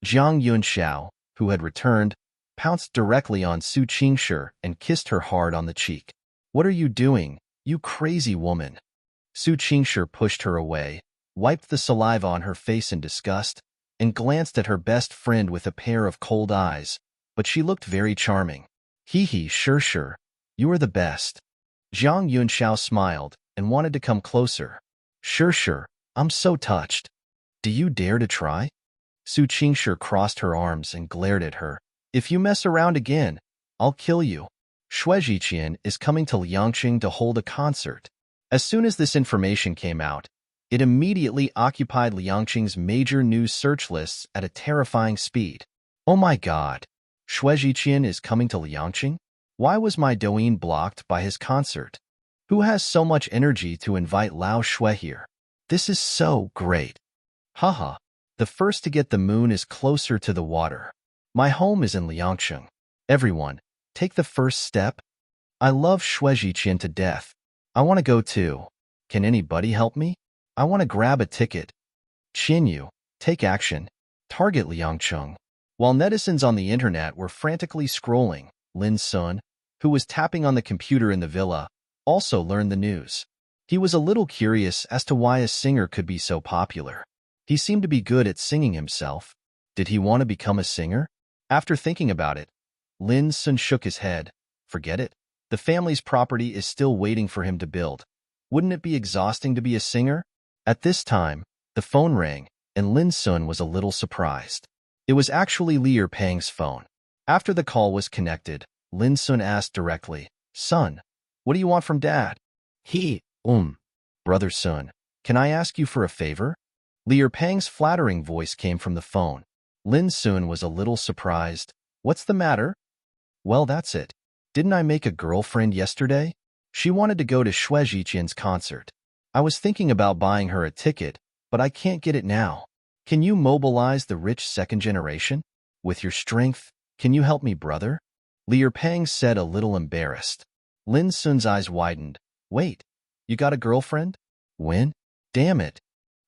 Zhang Yunxiao, who had returned, pounced directly on Su Qingshi and kissed her hard on the cheek. What are you doing, you crazy woman? Su Qingshi pushed her away, wiped the saliva on her face in disgust, and glanced at her best friend with a pair of cold eyes, but she looked very charming. Hee, sure, you are the best. Zhang Yunxiao smiled and wanted to come closer. Sure, I'm so touched. Do you dare to try? Su Qingshi crossed her arms and glared at her. If you mess around again, I'll kill you. Xue Zhiqian is coming to Liangqing to hold a concert. As soon as this information came out, it immediately occupied Liangqing's major news search lists at a terrifying speed. Oh my god, Xue Zhiqian is coming to Liangqing? Why was my Douyin blocked by his concert? Who has so much energy to invite Lao Xue here? This is so great. Haha, the first to get the moon is closer to the water. My home is in Liangqing. Everyone, take the first step. I love Xue Zhiqian to death. I want to go too. Can anybody help me? I want to grab a ticket. Qinyu, take action. Target Liangqing. While netizens on the internet were frantically scrolling, Lin Xun, who was tapping on the computer in the villa, also learned the news. He was a little curious as to why a singer could be so popular. He seemed to be good at singing himself. Did he want to become a singer? After thinking about it, Lin Xun shook his head. Forget it. The family's property is still waiting for him to build. Wouldn't it be exhausting to be a singer? At this time, the phone rang, and Lin Xun was a little surprised. It was actually Li Peng's phone. After the call was connected, Lin Xun asked directly, Son, what do you want from Dad? Brother Sun, can I ask you for a favor? Li Peng's flattering voice came from the phone. Lin Xun was a little surprised. What's the matter? Well, that's it. Didn't I make a girlfriend yesterday? She wanted to go to Xue Zhiqian's concert. I was thinking about buying her a ticket, but I can't get it now. Can you mobilize the rich second generation? With your strength, can you help me, brother? Li Peng said, a little embarrassed. Lin Xun's eyes widened. Wait, you got a girlfriend? When? Damn it.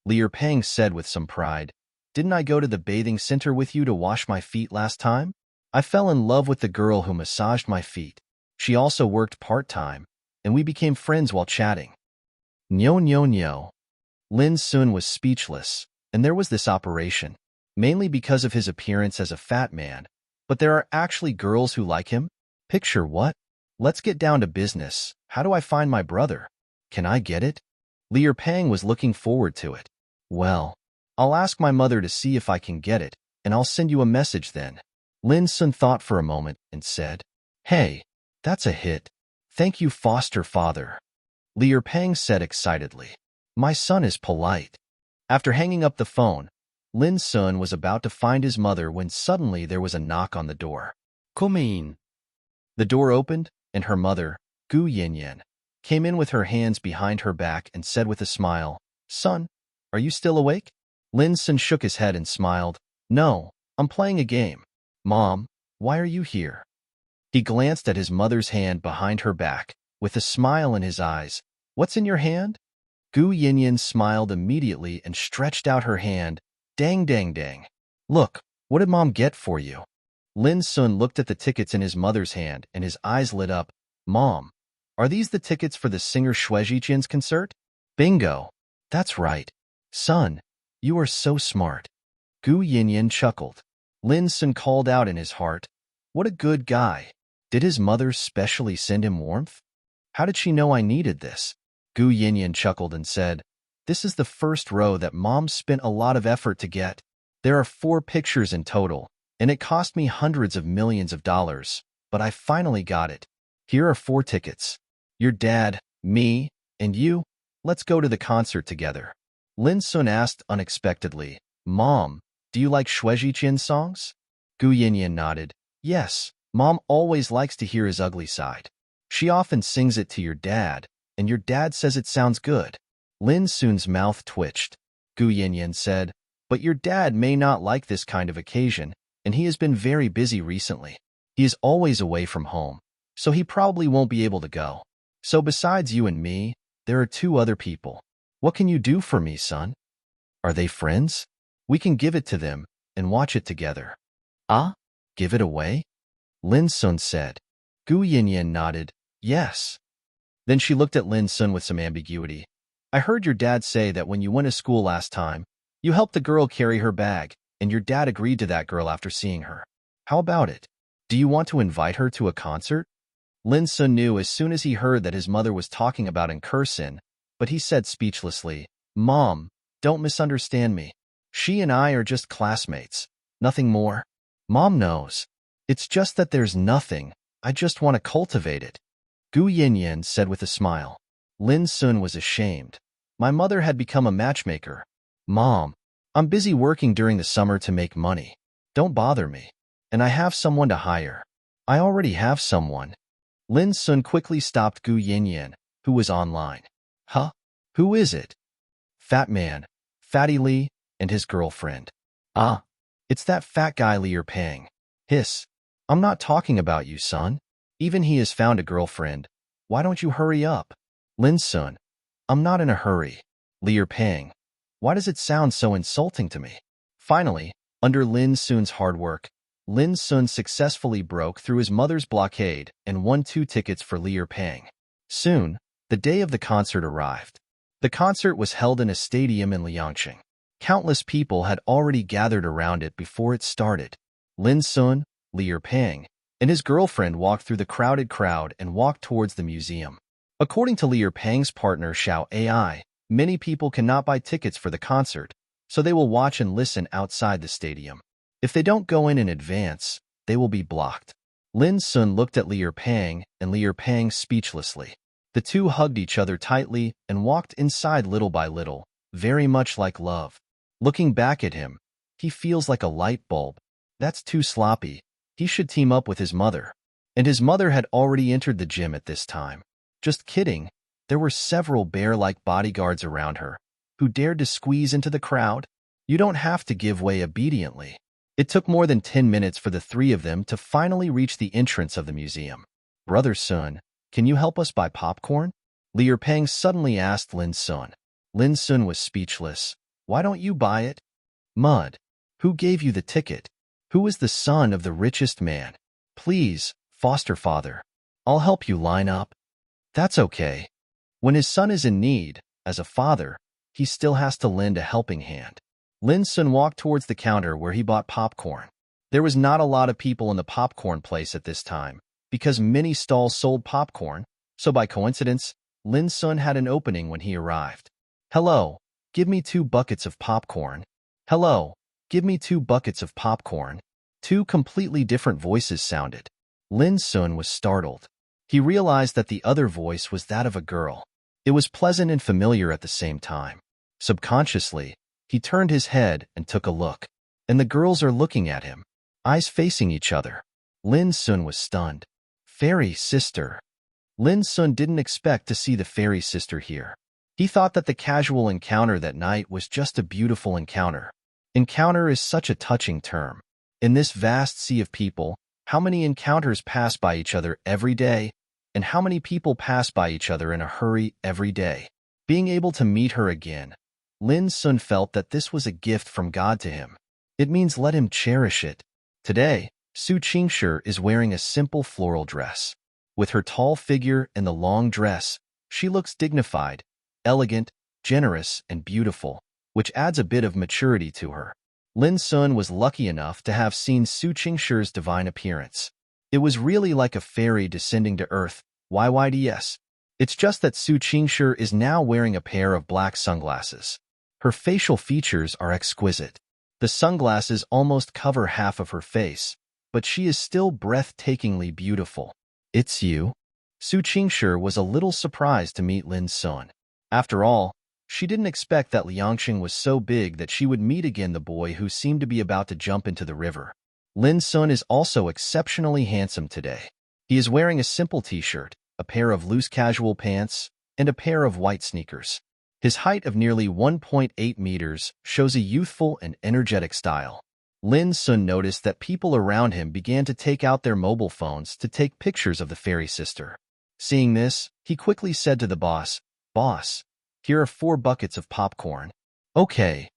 Li Peng said with some pride. Didn't I go to the bathing center with you to wash my feet last time? I fell in love with the girl who massaged my feet. She also worked part-time, and we became friends while chatting. No. Lin Xun was speechless, and there was this operation, mainly because of his appearance as a fat man. But there are actually girls who like him? Picture what? Let's get down to business. How do I find my brother? Can I get it? Li Peng was looking forward to it. Well, I'll ask my mother to see if I can get it, and I'll send you a message then. Lin Xun thought for a moment and said, Hey, that's a hit. Thank you, foster father. Li Peng said excitedly. My son is polite. After hanging up the phone, Lin Xun was about to find his mother when suddenly there was a knock on the door. Come in. The door opened, and her mother, Gu Yinyan, came in with her hands behind her back and said with a smile, Son, are you still awake? Lin Xun shook his head and smiled. No, I'm playing a game. Mom, why are you here? He glanced at his mother's hand behind her back, with a smile in his eyes. What's in your hand? Gu Yinyan smiled immediately and stretched out her hand. Dang. Look, what did Mom get for you? Lin Xun looked at the tickets in his mother's hand and his eyes lit up. Mom, are these the tickets for the singer Xue Zhiqian's concert? Bingo. That's right. Son, you are so smart. Gu Yinyan chuckled. Lin Xun called out in his heart. What a good guy. Did his mother specially send him warmth? How did she know I needed this? Gu Yinyan chuckled and said, This is the first row that Mom spent a lot of effort to get. There are 4 pictures in total, and it cost me hundreds of millions of dollars, but I finally got it. Here are 4 tickets. Your dad, me, and you. Let's go to the concert together. Lin Xun asked unexpectedly, Mom, do you like Xue Zhiqian's songs? Gu Yinyan nodded. Yes, Mom always likes to hear his ugly side. She often sings it to your dad, and your dad says it sounds good. Lin Xun's mouth twitched. Gu Yinyan said, But your dad may not like this kind of occasion, and he has been very busy recently. He is always away from home, so he probably won't be able to go. So besides you and me, there are 2 other people. What can you do for me, son? Are they friends? We can give it to them and watch it together. Ah? Give it away? Lin Xun said. Gu Yinyan nodded. Yes. Then she looked at Lin Xun with some ambiguity. I heard your dad say that when you went to school last time, you helped the girl carry her bag, and your dad agreed to that girl after seeing her. How about it? Do you want to invite her to a concert? Lin Xun knew as soon as he heard that his mother was talking about Incursion, but he said speechlessly, Mom, don't misunderstand me. She and I are just classmates. Nothing more. Mom knows. It's just that there's nothing. I just want to cultivate it. Gu Yinyan said with a smile. Lin Xun was ashamed. My mother had become a matchmaker. Mom, I'm busy working during the summer to make money. Don't bother me. And I have someone to hire. I already have someone. Lin Xun quickly stopped Gu Yinyan, who was online. Huh? Who is it? Fat man, Fatty Li, and his girlfriend. Ah, it's that fat guy Li you're paying. Hiss. I'm not talking about you, son. Even he has found a girlfriend. Why don't you hurry up? Lin Xun. I'm not in a hurry. Li you're paying. Why does it sound so insulting to me? Finally, under Lin Xun's hard work, Lin Xun successfully broke through his mother's blockade and won 2 tickets for Li Pang. Soon, the day of the concert arrived. The concert was held in a stadium in Liangqing. Countless people had already gathered around it before it started. Lin Xun, Li Pang, and his girlfriend walked through the crowded crowd and walked towards the museum. According to Li Pang's partner Xiao AI, many people cannot buy tickets for the concert, so they will watch and listen outside the stadium. If they don't go in advance, they will be blocked. Lin Xun looked at Li Pang and Li Pang speechlessly. The two hugged each other tightly and walked inside little by little, very much like love. Looking back at him, he feels like a light bulb. That's too sloppy. He should team up with his mother. And his mother had already entered the gym at this time. Just kidding. There were several bear-like bodyguards around her, who dared to squeeze into the crowd. You don't have to give way obediently. It took more than 10 minutes for the 3 of them to finally reach the entrance of the museum. Brother Sun, can you help us buy popcorn? Li Pang suddenly asked Lin Xun. Lin Xun was speechless. Why don't you buy it? Mud. Who gave you the ticket? Who is the son of the richest man? Please, foster father. I'll help you line up. That's okay. When his son is in need, as a father, he still has to lend a helping hand. Lin Xun walked towards the counter where he bought popcorn. There was not a lot of people in the popcorn place at this time, because many stalls sold popcorn, so by coincidence, Lin Xun had an opening when he arrived. Hello, give me 2 buckets of popcorn. Hello, give me 2 buckets of popcorn. 2 completely different voices sounded. Lin Xun was startled. He realized that the other voice was that of a girl. It was pleasant and familiar at the same time. Subconsciously, he turned his head and took a look. And the girls are looking at him, eyes facing each other. Lin Xun was stunned. Fairy sister. Lin Xun didn't expect to see the fairy sister here. He thought that the casual encounter that night was just a beautiful encounter. Encounter is such a touching term. In this vast sea of people, how many encounters pass by each other every day, and how many people pass by each other in a hurry every day? Being able to meet her again, Lin Xun felt that this was a gift from God to him. It means let him cherish it. Today, Su Qingshi is wearing a simple floral dress. With her tall figure and the long dress, she looks dignified, elegant, generous, and beautiful, which adds a bit of maturity to her. Lin Xun was lucky enough to have seen Su Qingshi's divine appearance. It was really like a fairy descending to earth, YYDS. It's just that Su Qingshi is now wearing a pair of black sunglasses. Her facial features are exquisite. The sunglasses almost cover half of her face, but she is still breathtakingly beautiful. It's you? Su Qingshi was a little surprised to meet Lin Xun. After all, she didn't expect that Liangqing was so big that she would meet again the boy who seemed to be about to jump into the river. Lin Xun is also exceptionally handsome today. He is wearing a simple t-shirt, a pair of loose casual pants, and a pair of white sneakers. His height of nearly 1.8 meters shows a youthful and energetic style. Lin Xun noticed that people around him began to take out their mobile phones to take pictures of the fairy sister. Seeing this, he quickly said to the boss, "Boss, here are 4 buckets of popcorn." Okay.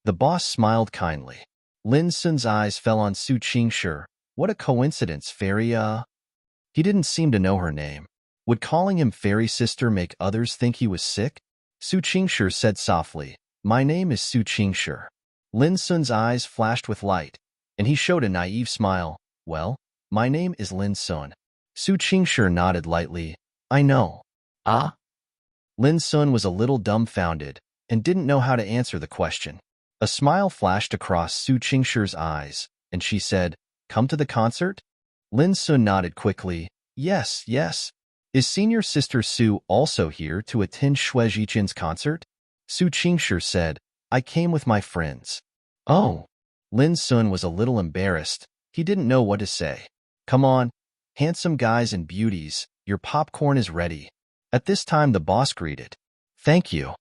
The boss smiled kindly. Lin Xun's eyes fell on Su Qingshi. What a coincidence, fairy, He didn't seem to know her name. Would calling him fairy sister make others think he was sick? Su Qingshi said softly, "My name is Su Qingshi." Lin Xun's eyes flashed with light, and he showed a naive smile. "Well, my name is Lin Xun." Su Qingshi nodded lightly. "I know." Ah? Lin Xun was a little dumbfounded and didn't know how to answer the question. A smile flashed across Su Qingshi's eyes, and she said, "Come to the concert?" Lin Xun nodded quickly. "Yes, yes. Is senior sister Su also here to attend Xue Zhichen's concert?" Su Qingshi said, "I came with my friends." "Oh." Lin Xun was a little embarrassed. He didn't know what to say. "Come on, handsome guys and beauties, your popcorn is ready." At this time the boss greeted. "Thank you."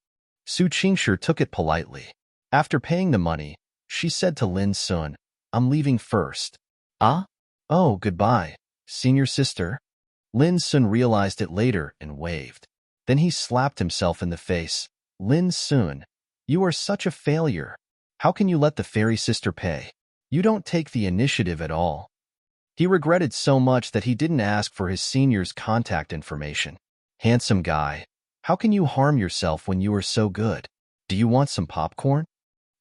Su Qingshi took it politely. After paying the money, she said to Lin Xun, "I'm leaving first." Ah? "Oh, goodbye, senior sister." Lin Xun realized it later and waved. Then he slapped himself in the face. "Lin Xun, you are such a failure. How can you let the fairy sister pay? You don't take the initiative at all." He regretted so much that he didn't ask for his senior's contact information. "Handsome guy, how can you harm yourself when you are so good? Do you want some popcorn?"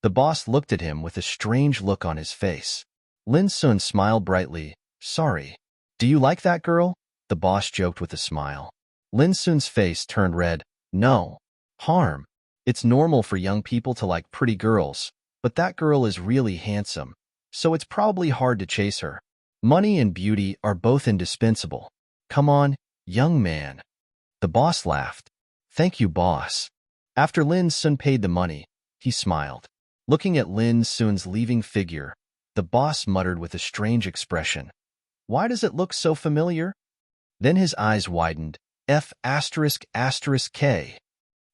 The boss looked at him with a strange look on his face. Lin Xun smiled brightly. "Sorry. Do you like that girl?" The boss joked with a smile. Lin Xun's face turned red. "No. Harm. It's normal for young people to like pretty girls, but that girl is really handsome, so it's probably hard to chase her. Money and beauty are both indispensable. Come on, young man." The boss laughed. "Thank you, boss." After Lin Xun paid the money, he smiled. Looking at Lin Xun's leaving figure, the boss muttered with a strange expression, "Why does it look so familiar?" Then his eyes widened. F***K.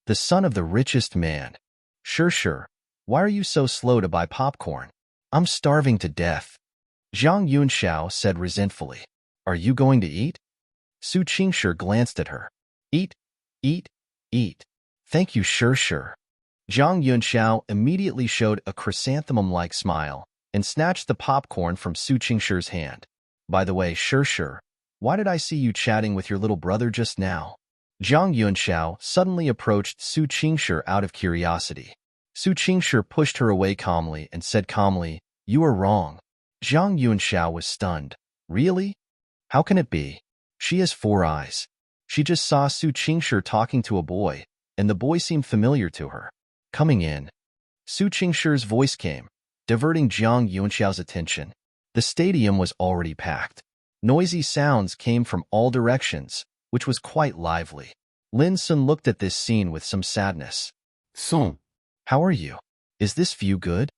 The son of the richest man. Sure. Why are you so slow to buy popcorn? I'm starving to death." Zhang Yunxiao said resentfully. "Are you going to eat?" Su Qingshi glanced at her. Eat. Thank you, sure. Zhang Yunxiao immediately showed a chrysanthemum-like smile and snatched the popcorn from Su Qingshi's hand. "By the way, sure, why did I see you chatting with your little brother just now?" Zhang Yunxiao suddenly approached Su Qingshi out of curiosity. Su Qingshi pushed her away calmly and said calmly, "You are wrong." Zhang Yunxiao was stunned. "Really? How can it be? She has 4 eyes." She just saw Su Qingshi talking to a boy, and the boy seemed familiar to her. Coming in, Su Qingshi's voice came, diverting Zhang Yunxiao's attention. The stadium was already packed. Noisy sounds came from all directions, which was quite lively. Lin Xun looked at this scene with some sadness. Son. "How are you? Is this view good?"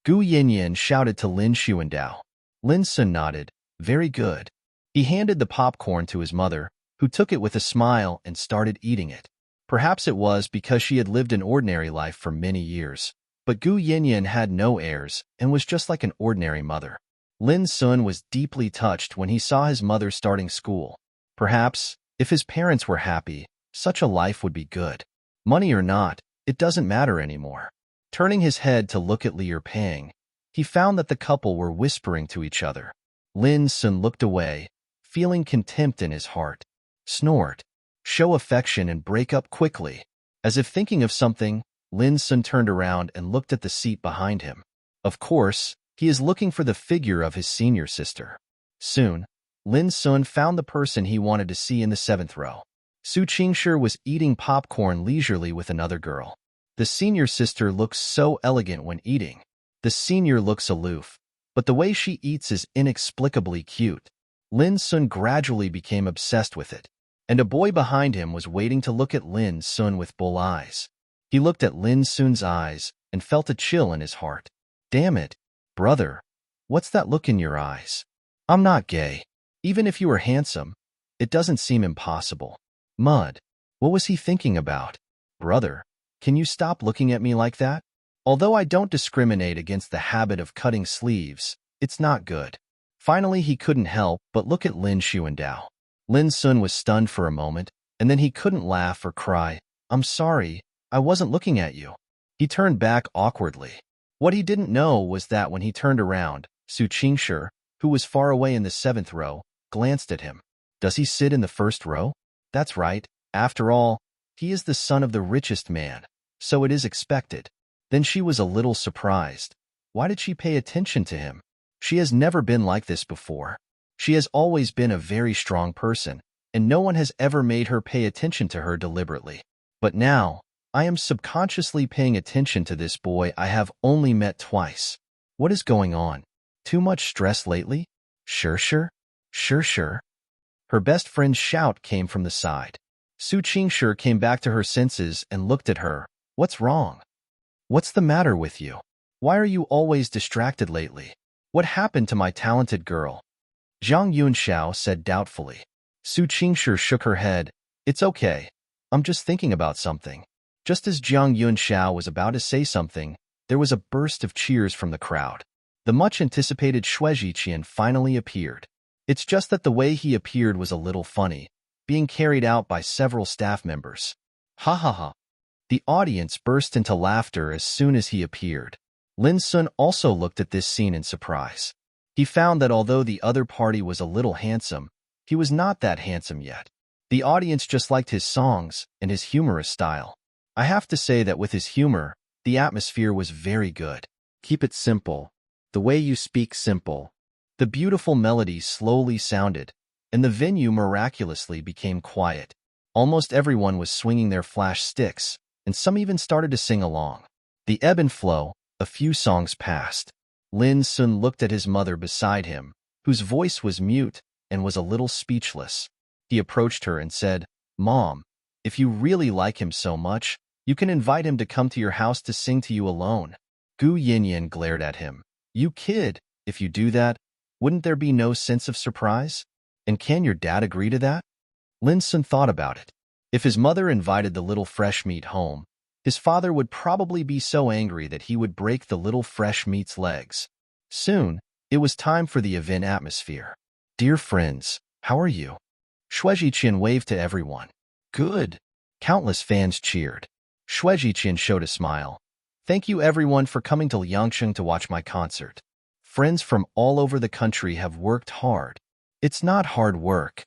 Gu Yinyan shouted to Lin Xuandao. Lin Xun nodded. "Very good." He handed the popcorn to his mother, who took it with a smile and started eating it. Perhaps it was because she had lived an ordinary life for many years, but Gu Yinyan had no heirs and was just like an ordinary mother. Lin Xun was deeply touched when he saw his mother starting school. Perhaps, if his parents were happy, such a life would be good. Money or not, it doesn't matter anymore. Turning his head to look at Liu Pang, he found that the couple were whispering to each other. Lin Xun looked away, feeling contempt in his heart. Snort. Show affection and break up quickly. As if thinking of something, Lin Xun turned around and looked at the seat behind him. Of course, he is looking for the figure of his senior sister. Soon, Lin Xun found the person he wanted to see in the 7th row. Su Qingshi was eating popcorn leisurely with another girl. The senior sister looks so elegant when eating. The senior looks aloof, but the way she eats is inexplicably cute. Lin Xun gradually became obsessed with it, and a boy behind him was waiting to look at Lin Xun with bull eyes. He looked at Lin Xun's eyes and felt a chill in his heart. "Damn it, brother, what's that look in your eyes? I'm not gay. Even if you were handsome, it doesn't seem impossible." Mud. What was he thinking about? "Brother, can you stop looking at me like that? Although I don't discriminate against the habit of cutting sleeves, it's not good." Finally, he couldn't help but look at Lin Xuandao. Lin Xun was stunned for a moment, and then he couldn't laugh or cry. "I'm sorry, I wasn't looking at you." He turned back awkwardly. What he didn't know was that when he turned around, Su Qingshi, who was far away in the 7th row, glanced at him. "Does he sit in the 1st row?" That's right. After all, he is the son of the richest man, so it is expected. Then she was a little surprised. Why did she pay attention to him? She has never been like this before. She has always been a very strong person, and no one has ever made her pay attention to her deliberately. But now, I am subconsciously paying attention to this boy I have only met twice. What is going on? Too much stress lately? Sure. Her best friend's shout came from the side. Su Qingshi came back to her senses and looked at her. What's wrong? What's the matter with you? Why are you always distracted lately? What happened to my talented girl? Zhang Yunxiao said doubtfully. Su Qingshi shook her head. It's okay. I'm just thinking about something. Just as Zhang Yunxiao was about to say something, there was a burst of cheers from the crowd. The much-anticipated Shui Jiqian finally appeared. It's just that the way he appeared was a little funny, being carried out by several staff members. Ha ha ha. The audience burst into laughter as soon as he appeared. Lin Xun also looked at this scene in surprise. He found that although the other party was a little handsome, he was not that handsome yet. The audience just liked his songs and his humorous style. I have to say that with his humor, the atmosphere was very good. Keep it simple. The way you speak simple. The beautiful melody slowly sounded, and the venue miraculously became quiet. Almost everyone was swinging their flash sticks, and some even started to sing along. The ebb and flow, a few songs passed. Lin Xun looked at his mother beside him, whose voice was mute and was a little speechless. He approached her and said, Mom, if you really like him so much, you can invite him to come to your house to sing to you alone. Gu Yinyan glared at him. You kid, if you do that, wouldn't there be no sense of surprise? And can your dad agree to that? Lin Xun thought about it. If his mother invited the little fresh meat home, his father would probably be so angry that he would break the little fresh meat's legs. Soon, it was time for the event atmosphere. Dear friends, how are you? Shui Jiqian waved to everyone. Good. Countless fans cheered. Shui Jiqian showed a smile. Thank you everyone for coming to Liangsheng to watch my concert. Friends from all over the country have worked hard. It's not hard work.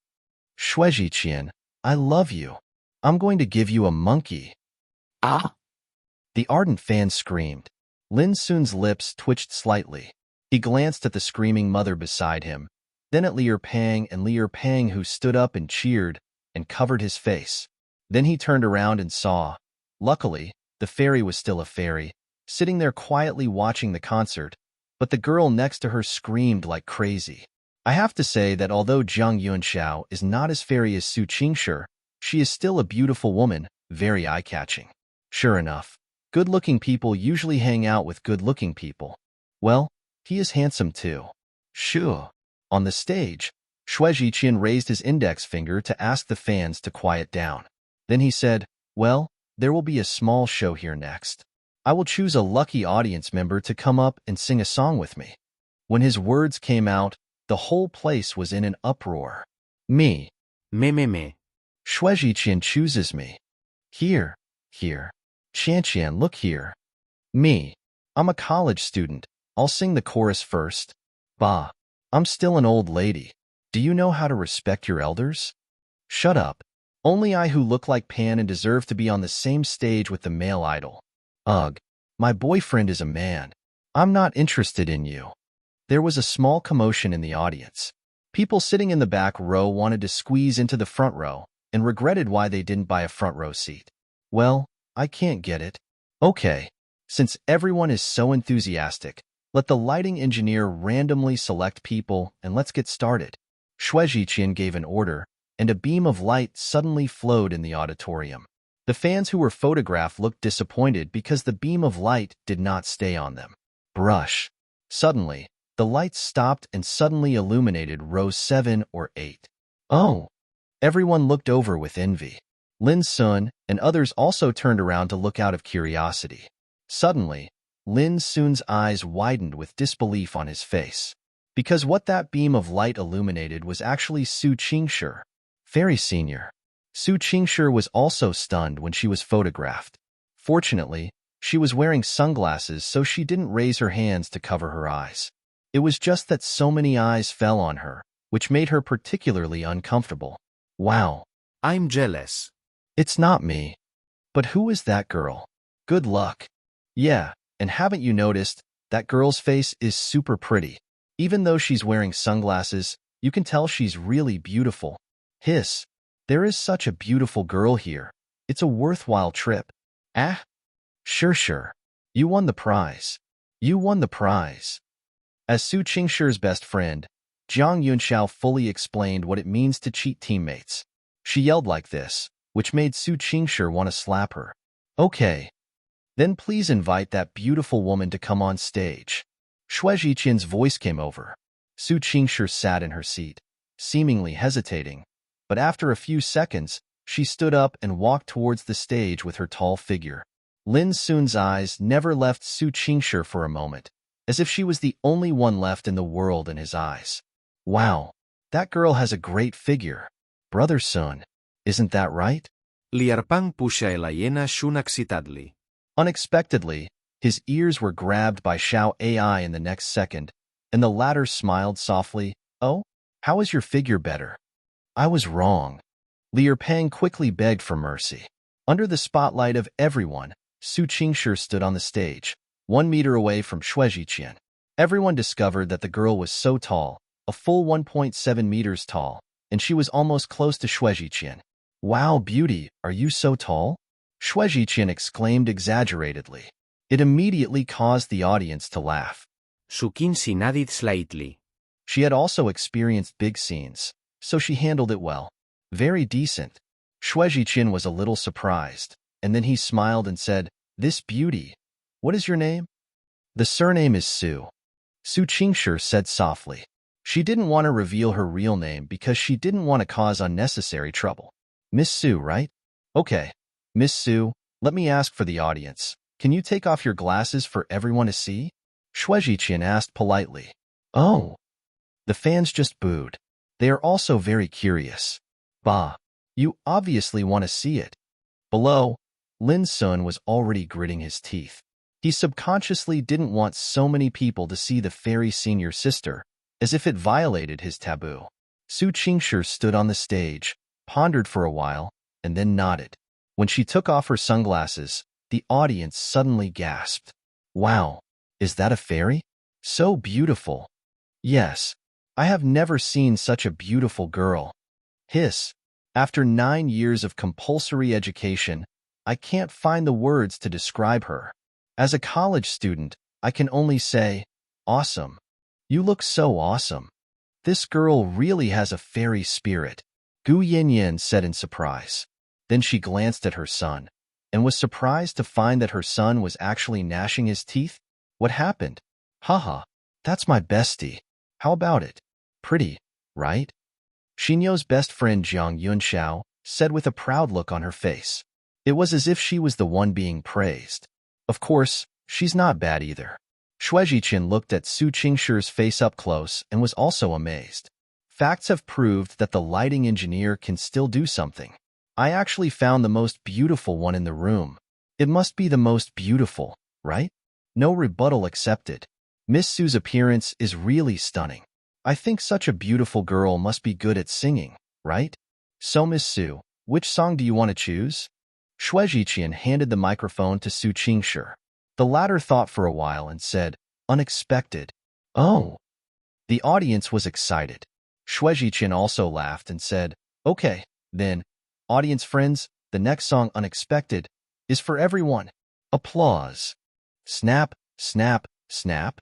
Shui Jiqian, I love you. I'm going to give you a monkey. Ah! The ardent fan screamed. Lin Xun's lips twitched slightly. He glanced at the screaming mother beside him, then at Liu Pang and Liu Pang, who stood up and cheered and covered his face. Then he turned around and saw. Luckily, the fairy was still a fairy, sitting there quietly watching the concert, but the girl next to her screamed like crazy. I have to say that although Zhang Yunxiao is not as fairy as Su Qingshi, she is still a beautiful woman, very eye-catching. Sure enough, good-looking people usually hang out with good-looking people. Well, he is handsome too. Sure. On the stage, Shui Jiqian raised his index finger to ask the fans to quiet down. Then he said, well, there will be a small show here next. I will choose a lucky audience member to come up and sing a song with me. When his words came out, the whole place was in an uproar. Me. Me. Shui Jiqian chooses me. Here. Qian, look here. Me. I'm a college student. I'll sing the chorus first. Bah. I'm still an old lady. Do you know how to respect your elders? Shut up. Only I who look like Pan and deserve to be on the same stage with the male idol. Ugh. My boyfriend is a man. I'm not interested in you. There was a small commotion in the audience. People sitting in the back row wanted to squeeze into the front row and regretted why they didn't buy a front row seat. Well, I can't get it. Okay. Since everyone is so enthusiastic, let the lighting engineer randomly select people and let's get started. Shui Jiqian gave an order, and a beam of light suddenly flowed in the auditorium. The fans who were photographed looked disappointed because the beam of light did not stay on them. Brush. Suddenly, the lights stopped and suddenly illuminated rows 7 or 8. Oh! Everyone looked over with envy. Lin Xun and others also turned around to look out of curiosity. Suddenly, Lin Xun's eyes widened with disbelief on his face. Because what that beam of light illuminated was actually Su Qingshi, Fairy Senior. Su Qingshi was also stunned when she was photographed. Fortunately, she was wearing sunglasses, so she didn't raise her hands to cover her eyes. It was just that so many eyes fell on her, which made her particularly uncomfortable. Wow! I'm jealous. It's not me. But who is that girl? Good luck. Yeah, and haven't you noticed, that girl's face is super pretty. Even though she's wearing sunglasses, you can tell she's really beautiful. Hiss. There is such a beautiful girl here. It's a worthwhile trip. Ah? Sure. You won the prize. You won the prize. As Su Qingshi's best friend, Jiang Yunxiao fully explained what it means to cheat teammates. She yelled like this, which made Su Qingshi want to slap her. Okay. Then please invite that beautiful woman to come on stage. Shui Jiqian's voice came over. Su Qingshi sat in her seat, seemingly hesitating, but after a few seconds, she stood up and walked towards the stage with her tall figure. Lin Xun's eyes never left Su Qingshi for a moment, as if she was the only one left in the world in his eyes. Wow, that girl has a great figure. Brother Sun, isn't that right? Liarpang puxa la hiena Shun excitadly. Unexpectedly, his ears were grabbed by Xiao Ai in the next second, and the latter smiled softly. Oh, how is your figure better? I was wrong. Lier Pang quickly begged for mercy. Under the spotlight of everyone, Su Qingshi stood on the stage, 1 meter away from Shui Jiqian. Everyone discovered that the girl was so tall, a full 1.7 meters tall, and she was almost close to Shui Jiqian. Wow, beauty, are you so tall? Shui Jiqian exclaimed exaggeratedly. It immediately caused the audience to laugh. Sukin sinadid slightly. She had also experienced big scenes, so she handled it well. Very decent. Shui Jiqian was a little surprised, and then he smiled and said, This beauty, what is your name? The surname is Su. Su Qingshi said softly. She didn't want to reveal her real name because she didn't want to cause unnecessary trouble. Miss Su, right? Okay. Miss Su, let me ask for the audience. Can you take off your glasses for everyone to see? Shui Jiqian asked politely. Oh. The fans just booed. They are also very curious. Bah. You obviously want to see it. Below, Lin Xun was already gritting his teeth. He subconsciously didn't want so many people to see the fairy senior sister, as if it violated his taboo. Su Qingshi stood on the stage, pondered for a while, and then nodded. When she took off her sunglasses, the audience suddenly gasped. Wow, is that a fairy? So beautiful. Yes, I have never seen such a beautiful girl. Hiss. After 9 years of compulsory education, I can't find the words to describe her. As a college student, I can only say, awesome. You look so awesome. This girl really has a fairy spirit, Gu Yanyan said in surprise. Then she glanced at her son, and was surprised to find that her son was actually gnashing his teeth. What happened? Haha, that's my bestie. How about it? Pretty, right? Xinyo's best friend Jiang Yunxiao said with a proud look on her face. It was as if she was the one being praised. Of course, she's not bad either. Shui Jiqian looked at Su Qingshi's face up close and was also amazed. Facts have proved that the lighting engineer can still do something. I actually found the most beautiful one in the room. It must be the most beautiful, right? No rebuttal accepted. Miss Su's appearance is really stunning. I think such a beautiful girl must be good at singing, right? So Miss Su, which song do you want to choose? Shui Jiqian handed the microphone to Su Qingshi. The latter thought for a while and said, Unexpected. Oh. The audience was excited. Shui Jiqian also laughed and said, Okay, then, audience friends, the next song, Unexpected, is for everyone. Applause. Snap, snap, snap.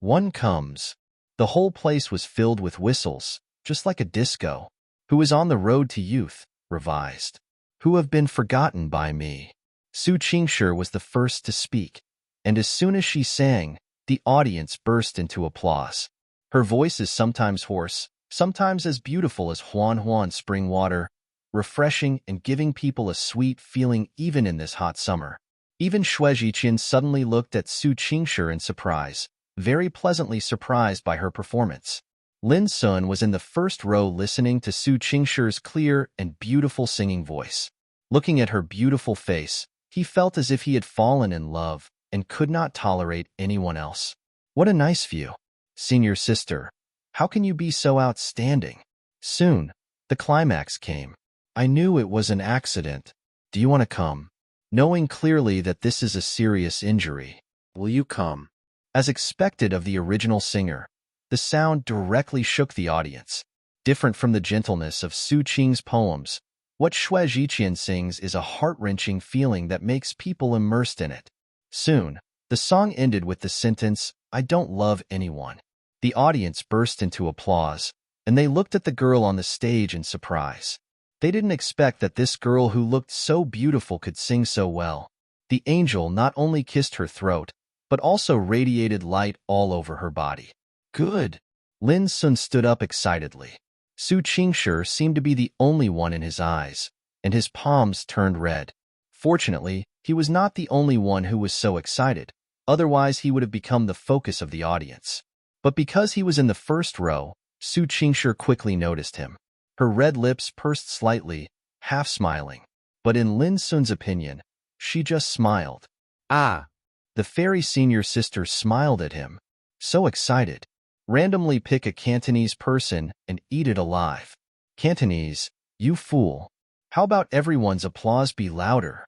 One comes. The whole place was filled with whistles, just like a disco. Who is on the road to youth, revised. Who have been forgotten by me. Su Qingshi was the first to speak, and as soon as she sang, the audience burst into applause. Her voice is sometimes hoarse, sometimes as beautiful as Huan spring water, refreshing and giving people a sweet feeling even in this hot summer. Even Shui Jiqian suddenly looked at Su Qingshi in surprise, very pleasantly surprised by her performance. Lin Xun was in the first row listening to Su Qingshi's clear and beautiful singing voice. Looking at her beautiful face, he felt as if he had fallen in love and could not tolerate anyone else. What a nice view. Senior sister, how can you be so outstanding? Soon, the climax came. I knew it was an accident. Do you want to come? Knowing clearly that this is a serious injury. Will you come? As expected of the original singer, the sound directly shook the audience. Different from the gentleness of Su Qing's poems, what Xue Zhiqian sings is a heart-wrenching feeling that makes people immersed in it. Soon, the song ended with the sentence, "I don't love anyone." The audience burst into applause, and they looked at the girl on the stage in surprise. They didn't expect that this girl who looked so beautiful could sing so well. The angel not only kissed her throat, but also radiated light all over her body. Good. Lin Xun stood up excitedly. Su Qingshi seemed to be the only one in his eyes, and his palms turned red. Fortunately, he was not the only one who was so excited, otherwise he would have become the focus of the audience. But because he was in the first row, Su Qingshi quickly noticed him. Her red lips pursed slightly, half smiling. But in Lin Xun's opinion, she just smiled. Ah! The fairy senior sister smiled at him, so excited. Randomly pick a Cantonese person and eat it alive. Cantonese, you fool. How about everyone's applause be louder?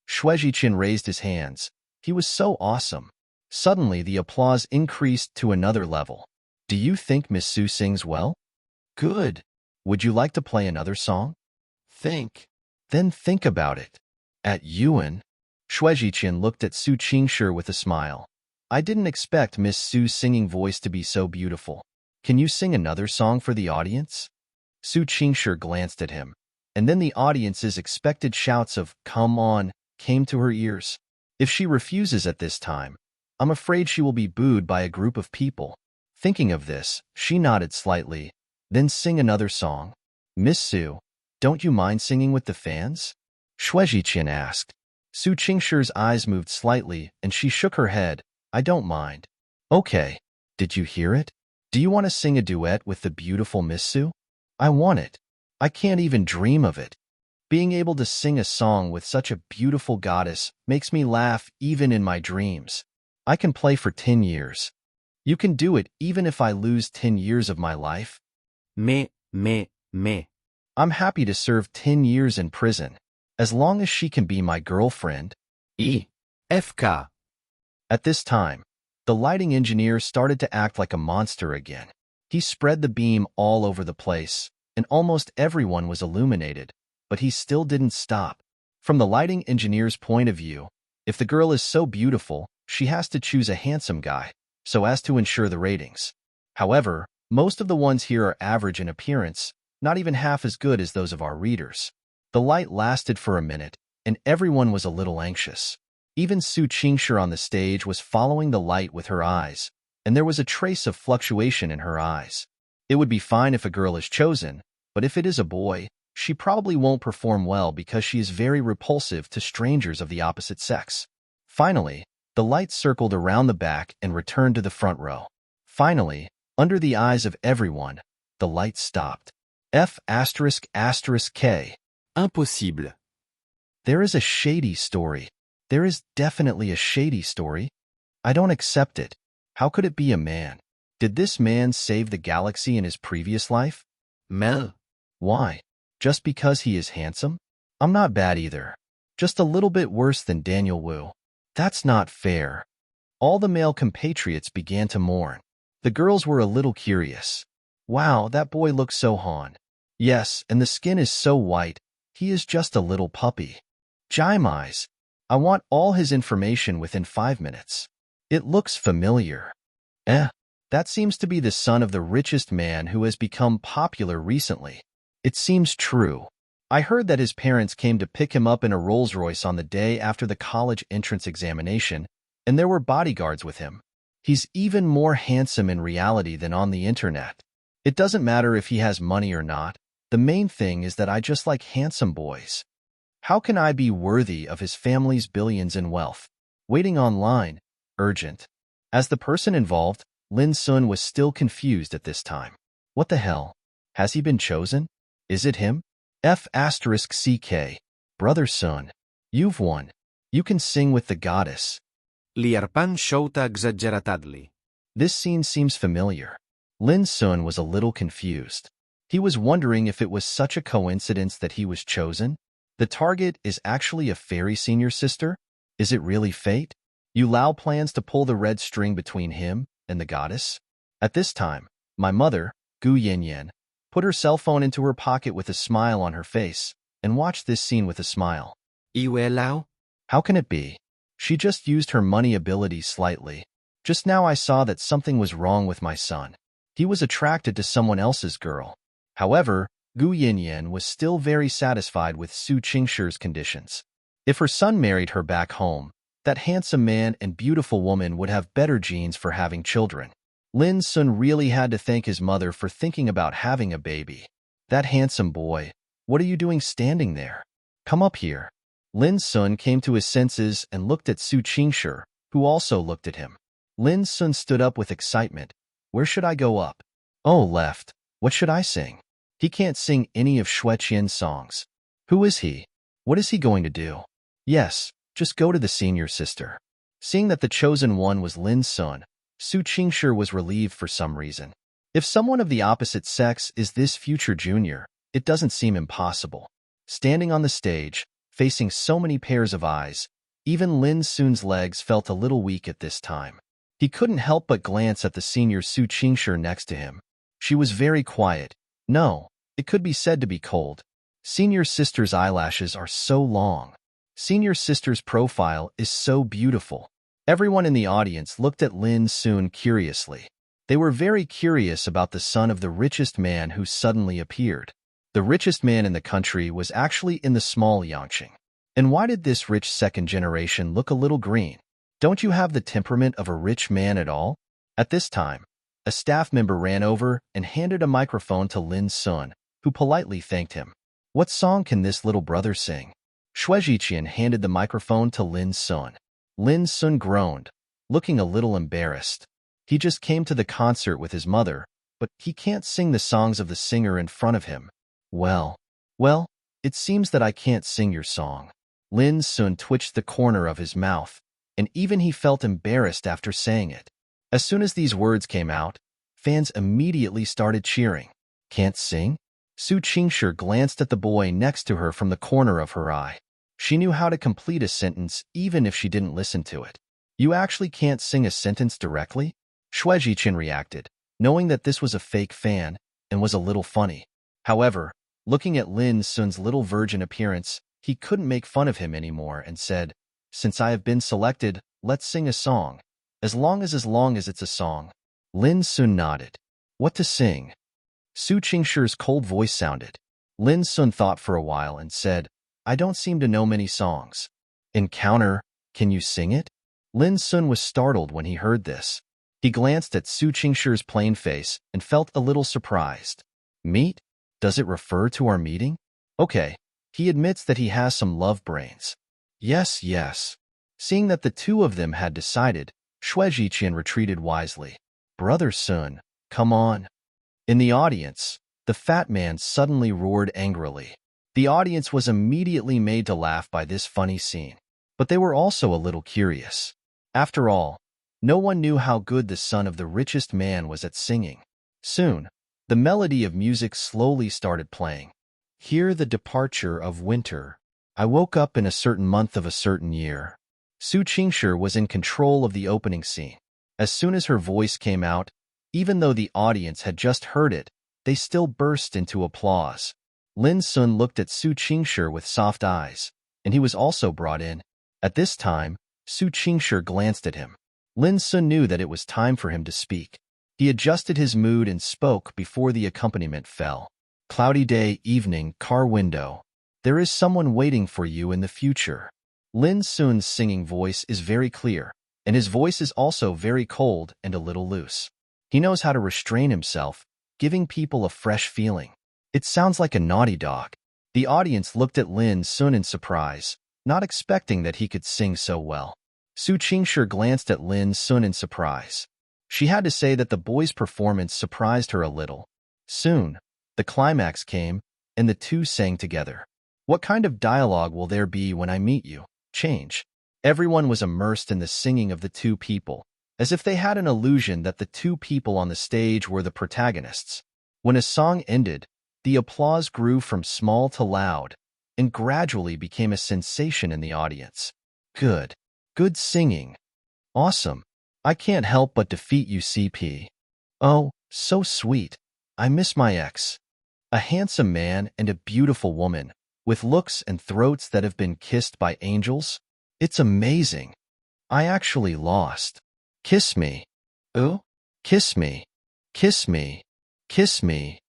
Xue Zhiqian raised his hands. He was so awesome. Suddenly the applause increased to another level. Do you think Miss Su sings well? Good. Would you like to play another song? Think. Then think about it. At Yuan, Xue Zhiqian looked at Su Qingshi with a smile. I didn't expect Miss Su's singing voice to be so beautiful. Can you sing another song for the audience? Su Qingshi glanced at him, and then the audience's expected shouts of, "Come on," came to her ears. If she refuses at this time, I'm afraid she will be booed by a group of people. Thinking of this, she nodded slightly, then sing another song. Miss Su, don't you mind singing with the fans? Xue Zhiqian asked. Su Qingshi's eyes moved slightly, and she shook her head. I don't mind. Okay. Did you hear it? Do you want to sing a duet with the beautiful Miss Su? I want it. I can't even dream of it. Being able to sing a song with such a beautiful goddess makes me laugh even in my dreams. I can play for 10 years. You can do it even if I lose 10 years of my life? Me. I'm happy to serve 10 years in prison, as long as she can be my girlfriend. FK. At this time, the lighting engineer started to act like a monster again. He spread the beam all over the place, and almost everyone was illuminated, but he still didn't stop. From the lighting engineer's point of view, if the girl is so beautiful, she has to choose a handsome guy, so as to ensure the ratings. However, most of the ones here are average in appearance, not even half as good as those of our readers. The light lasted for a minute, and everyone was a little anxious. Even Su Qingshi on the stage was following the light with her eyes, and there was a trace of fluctuation in her eyes. It would be fine if a girl is chosen, but if it is a boy, she probably won't perform well because she is very repulsive to strangers of the opposite sex. Finally, the light circled around the back and returned to the front row. Finally, under the eyes of everyone, the light stopped. F***K. Impossible. There is a shady story. There is definitely a shady story. I don't accept it. How could it be a man? Did this man save the galaxy in his previous life? Mel. Why? Just because he is handsome? I'm not bad either. Just a little bit worse than Daniel Wu. That's not fair. All the male compatriots began to mourn. The girls were a little curious. Wow, that boy looks so Han. Yes, and the skin is so white. He is just a little puppy. Jaimais. I want all his information within 5 minutes. It looks familiar. That seems to be the son of the richest man who has become popular recently. It seems true. I heard that his parents came to pick him up in a Rolls-Royce on the day after the college entrance examination, and there were bodyguards with him. He's even more handsome in reality than on the internet. It doesn't matter if he has money or not. The main thing is that I just like handsome boys. How can I be worthy of his family's billions in wealth? Waiting online. Urgent. As the person involved, Lin Xun was still confused at this time. What the hell? Has he been chosen? Is it him? F***CK. Brother Sun. You've won. You can sing with the goddess. Liarpan shouta exaggeratadly. This scene seems familiar. Lin Xun was a little confused. He was wondering if it was such a coincidence that he was chosen. The target is actually a fairy senior sister? Is it really fate? Yu Lao plans to pull the red string between him and the goddess? At this time, my mother, Gu Yanyan, put her cell phone into her pocket with a smile on her face and watched this scene with a smile. Yue Lao? How can it be? She just used her money ability slightly. Just now I saw that something was wrong with my son. He was attracted to someone else's girl. However, Gu Yanyan was still very satisfied with Su Qingshi's conditions. If her son married her back home, that handsome man and beautiful woman would have better genes for having children. Lin Xun really had to thank his mother for thinking about having a baby. That handsome boy, what are you doing standing there? Come up here. Lin Xun came to his senses and looked at Su Qingshi, who also looked at him. Lin Xun stood up with excitement. Where should I go up? Oh, left. What should I sing? He can't sing any of Xue Qian's songs. Who is he? What is he going to do? Yes, just go to the senior sister. Seeing that the chosen one was Lin Xun, Su Qingshi was relieved for some reason. If someone of the opposite sex is this future junior, it doesn't seem impossible. Standing on the stage, facing so many pairs of eyes, even Lin Xun's legs felt a little weak at this time. He couldn't help but glance at the senior Su Qingshi next to him. She was very quiet. No, it could be said to be cold. Senior sister's eyelashes are so long. Senior sister's profile is so beautiful. Everyone in the audience looked at Lin Xun curiously. They were very curious about the son of the richest man who suddenly appeared. The richest man in the country was actually in the small Yangqing. And why did this rich second generation look a little green? Don't you have the temperament of a rich man at all? At this time, a staff member ran over and handed a microphone to Lin Xun, who politely thanked him. What song can this little brother sing? Xue Zhiqian handed the microphone to Lin Xun. Lin Xun groaned, looking a little embarrassed. He just came to the concert with his mother, but he can't sing the songs of the singer in front of him. Well, it seems that I can't sing your song. Lin Xun twitched the corner of his mouth, and even he felt embarrassed after saying it. As soon as these words came out, fans immediately started cheering. Can't sing? Su Qingshi glanced at the boy next to her from the corner of her eye. She knew how to complete a sentence even if she didn't listen to it. You actually can't sing a sentence directly? Xue Zhiqian reacted, knowing that this was a fake fan and was a little funny. However, looking at Lin Xun's little virgin appearance, he couldn't make fun of him anymore and said, Since I have been selected, let's sing a song. As long as it's a song. Lin Xun nodded. What to sing? Su Qingshi's cold voice sounded. Lin Xun thought for a while and said, I don't seem to know many songs. Encounter, can you sing it? Lin Xun was startled when he heard this. He glanced at Su Qingshi's plain face and felt a little surprised. Meet? Does it refer to our meeting? Okay, he admits that he has some love brains. Yes. Seeing that the two of them had decided, Xue Zhiqian retreated wisely. Brother Sun, come on. In the audience, the fat man suddenly roared angrily. The audience was immediately made to laugh by this funny scene, but they were also a little curious. After all, no one knew how good the son of the richest man was at singing. Soon, the melody of music slowly started playing. Hear the departure of winter. I woke up in a certain month of a certain year. Su Qingshi was in control of the opening scene. As soon as her voice came out, even though the audience had just heard it, they still burst into applause. Lin Xun looked at Su Qingshi with soft eyes, and he was also brought in. At this time, Su Qingshi glanced at him. Lin Xun knew that it was time for him to speak. He adjusted his mood and spoke before the accompaniment fell. Cloudy day, evening, car window. There is someone waiting for you in the future. Lin Xun's singing voice is very clear, and his voice is also very cold and a little loose. He knows how to restrain himself, giving people a fresh feeling. It sounds like a naughty dog. The audience looked at Lin Xun in surprise, not expecting that he could sing so well. Su Qingshi glanced at Lin Xun in surprise. She had to say that the boy's performance surprised her a little. Soon, the climax came, and the two sang together. What kind of dialogue will there be when I meet you? Change. Everyone was immersed in the singing of the two people, as if they had an illusion that the two people on the stage were the protagonists. When a song ended, The applause grew from small to loud, and gradually became a sensation in the audience. Good. Good singing. Awesome. I can't help but defeat you, CP. Oh, so sweet. I miss my ex. A handsome man and a beautiful woman, with looks and throats that have been kissed by angels. It's amazing. I actually lost. Kiss me. Oh? Kiss me. Kiss me. Kiss me.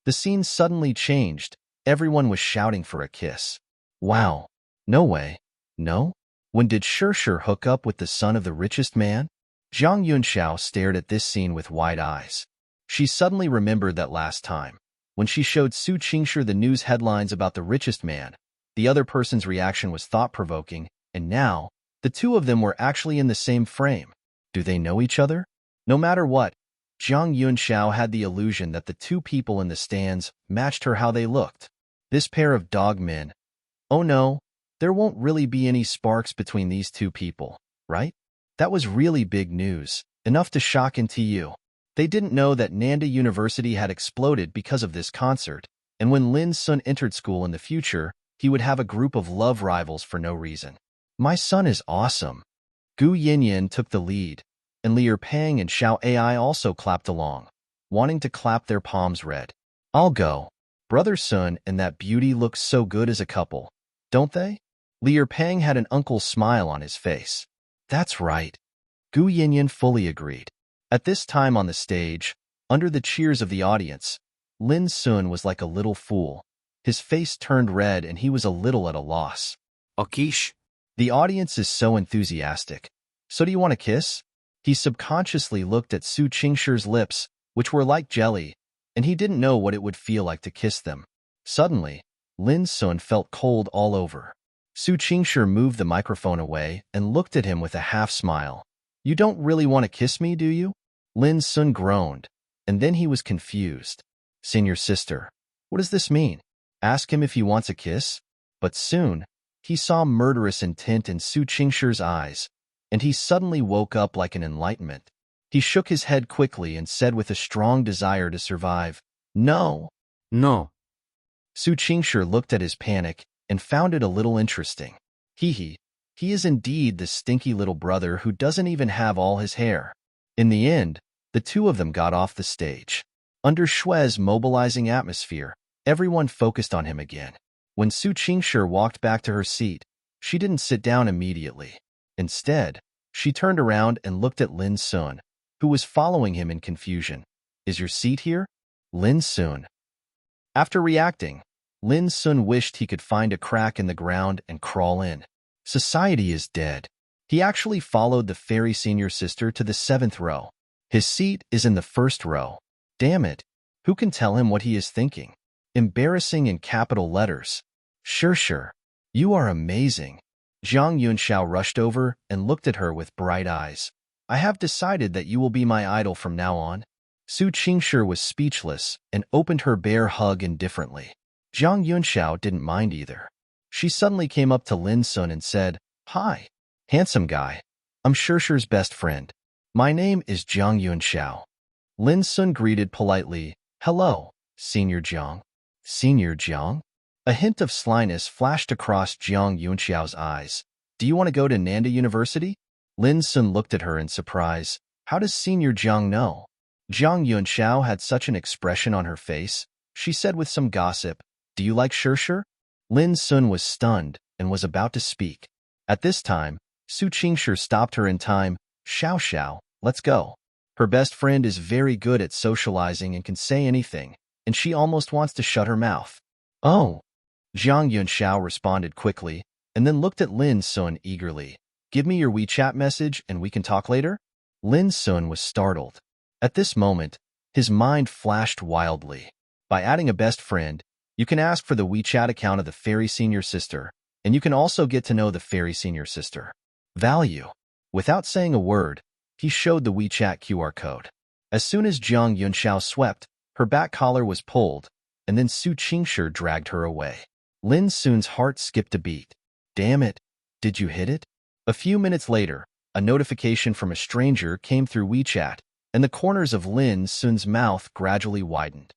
The scene suddenly changed. Everyone was shouting for a kiss. Wow. No way. No? When did Shirshir hook up with the son of the richest man? Zhang Yunxiao stared at this scene with wide eyes. She suddenly remembered that last time, when she showed Su Qingshi the news headlines about the richest man, the other person's reaction was thought-provoking, and now, the two of them were actually in the same frame. Do they know each other? No matter what, Zhang Yunxiao had the illusion that the two people in the stands matched her how they looked. This pair of dog men. Oh no, there won't really be any sparks between these two people, right? That was really big news, enough to shock NTU. They didn't know that Nanda University had exploded because of this concert, and when Lin Xun entered school in the future, he would have a group of love rivals for no reason. My son is awesome. Gu Yinyan took the lead, and Lier Pang and Xiao Ai also clapped along, wanting to clap their palms red. I'll go. Brother Sun and that beauty look so good as a couple, don't they? Lier Pang had an uncle's smile on his face. That's right. Gu Yinyan fully agreed. At this time on the stage, under the cheers of the audience, Lin Xun was like a little fool. His face turned red and he was a little at a loss. Okish. The audience is so enthusiastic. So do you want a kiss? He subconsciously looked at Su Qingshir's lips, which were like jelly, and he didn't know what it would feel like to kiss them. Suddenly, Lin Xun felt cold all over. Su Qingshir moved the microphone away and looked at him with a half-smile. You don't really want to kiss me, do you? Lin Xun groaned, and then he was confused. Senior sister, what does this mean? Ask him if he wants a kiss? But soon, he saw murderous intent in Su Qingshir's eyes, and he suddenly woke up like an enlightenment. He shook his head quickly and said with a strong desire to survive, No. No. Su Qingshir looked at his panic and found it a little interesting. He is indeed the stinky little brother who doesn't even have all his hair. In the end, the two of them got off the stage. Under Shui's mobilizing atmosphere, everyone focused on him again. When Su Qingshir walked back to her seat, she didn't sit down immediately. Instead, she turned around and looked at Lin Xun, who was following him in confusion. Is your seat here? Lin Xun. After reacting, Lin Xun wished he could find a crack in the ground and crawl in. Society is dead. He actually followed the fairy senior sister to the 7th row. His seat is in the 1st row. Damn it. Who can tell him what he is thinking? Embarrassing in capital letters. Sure. You are amazing. Zhang Yunxiao rushed over and looked at her with bright eyes. I have decided that you will be my idol from now on. Su Qingshi was speechless and opened her bear hug indifferently. Zhang Yunxiao didn't mind either. She suddenly came up to Lin Xun and said, Hi, handsome guy. I'm Shirshir's best friend. My name is Zhang Yunxiao. Lin Xun greeted politely, Hello, Senior Zhang. Senior Zhang? A hint of slyness flashed across Zhang Yunxiao's eyes. Do you want to go to Nanda University? Lin Xun looked at her in surprise. How does Senior Zhang know? Zhang Yunxiao had such an expression on her face. She said with some gossip, Do you like Shirshir? Lin Xun was stunned and was about to speak. At this time, Su Qingshi stopped her in time. Xiao, let's go. Her best friend is very good at socializing and can say anything, and she almost wants to shut her mouth. Oh. Zhang Yunxiao responded quickly, and then looked at Lin Xun eagerly. Give me your WeChat message and we can talk later? Lin Xun was startled. At this moment, his mind flashed wildly. By adding a best friend, you can ask for the WeChat account of the fairy senior sister, and you can also get to know the fairy senior sister. Value. Without saying a word, he showed the WeChat QR code. As soon as Zhang Yunxiao swept, her back collar was pulled, and then Su Qingshi dragged her away. Lin Xun's heart skipped a beat. Damn it, did you hit it? A few minutes later, a notification from a stranger came through WeChat, and the corners of Lin Xun's mouth gradually widened.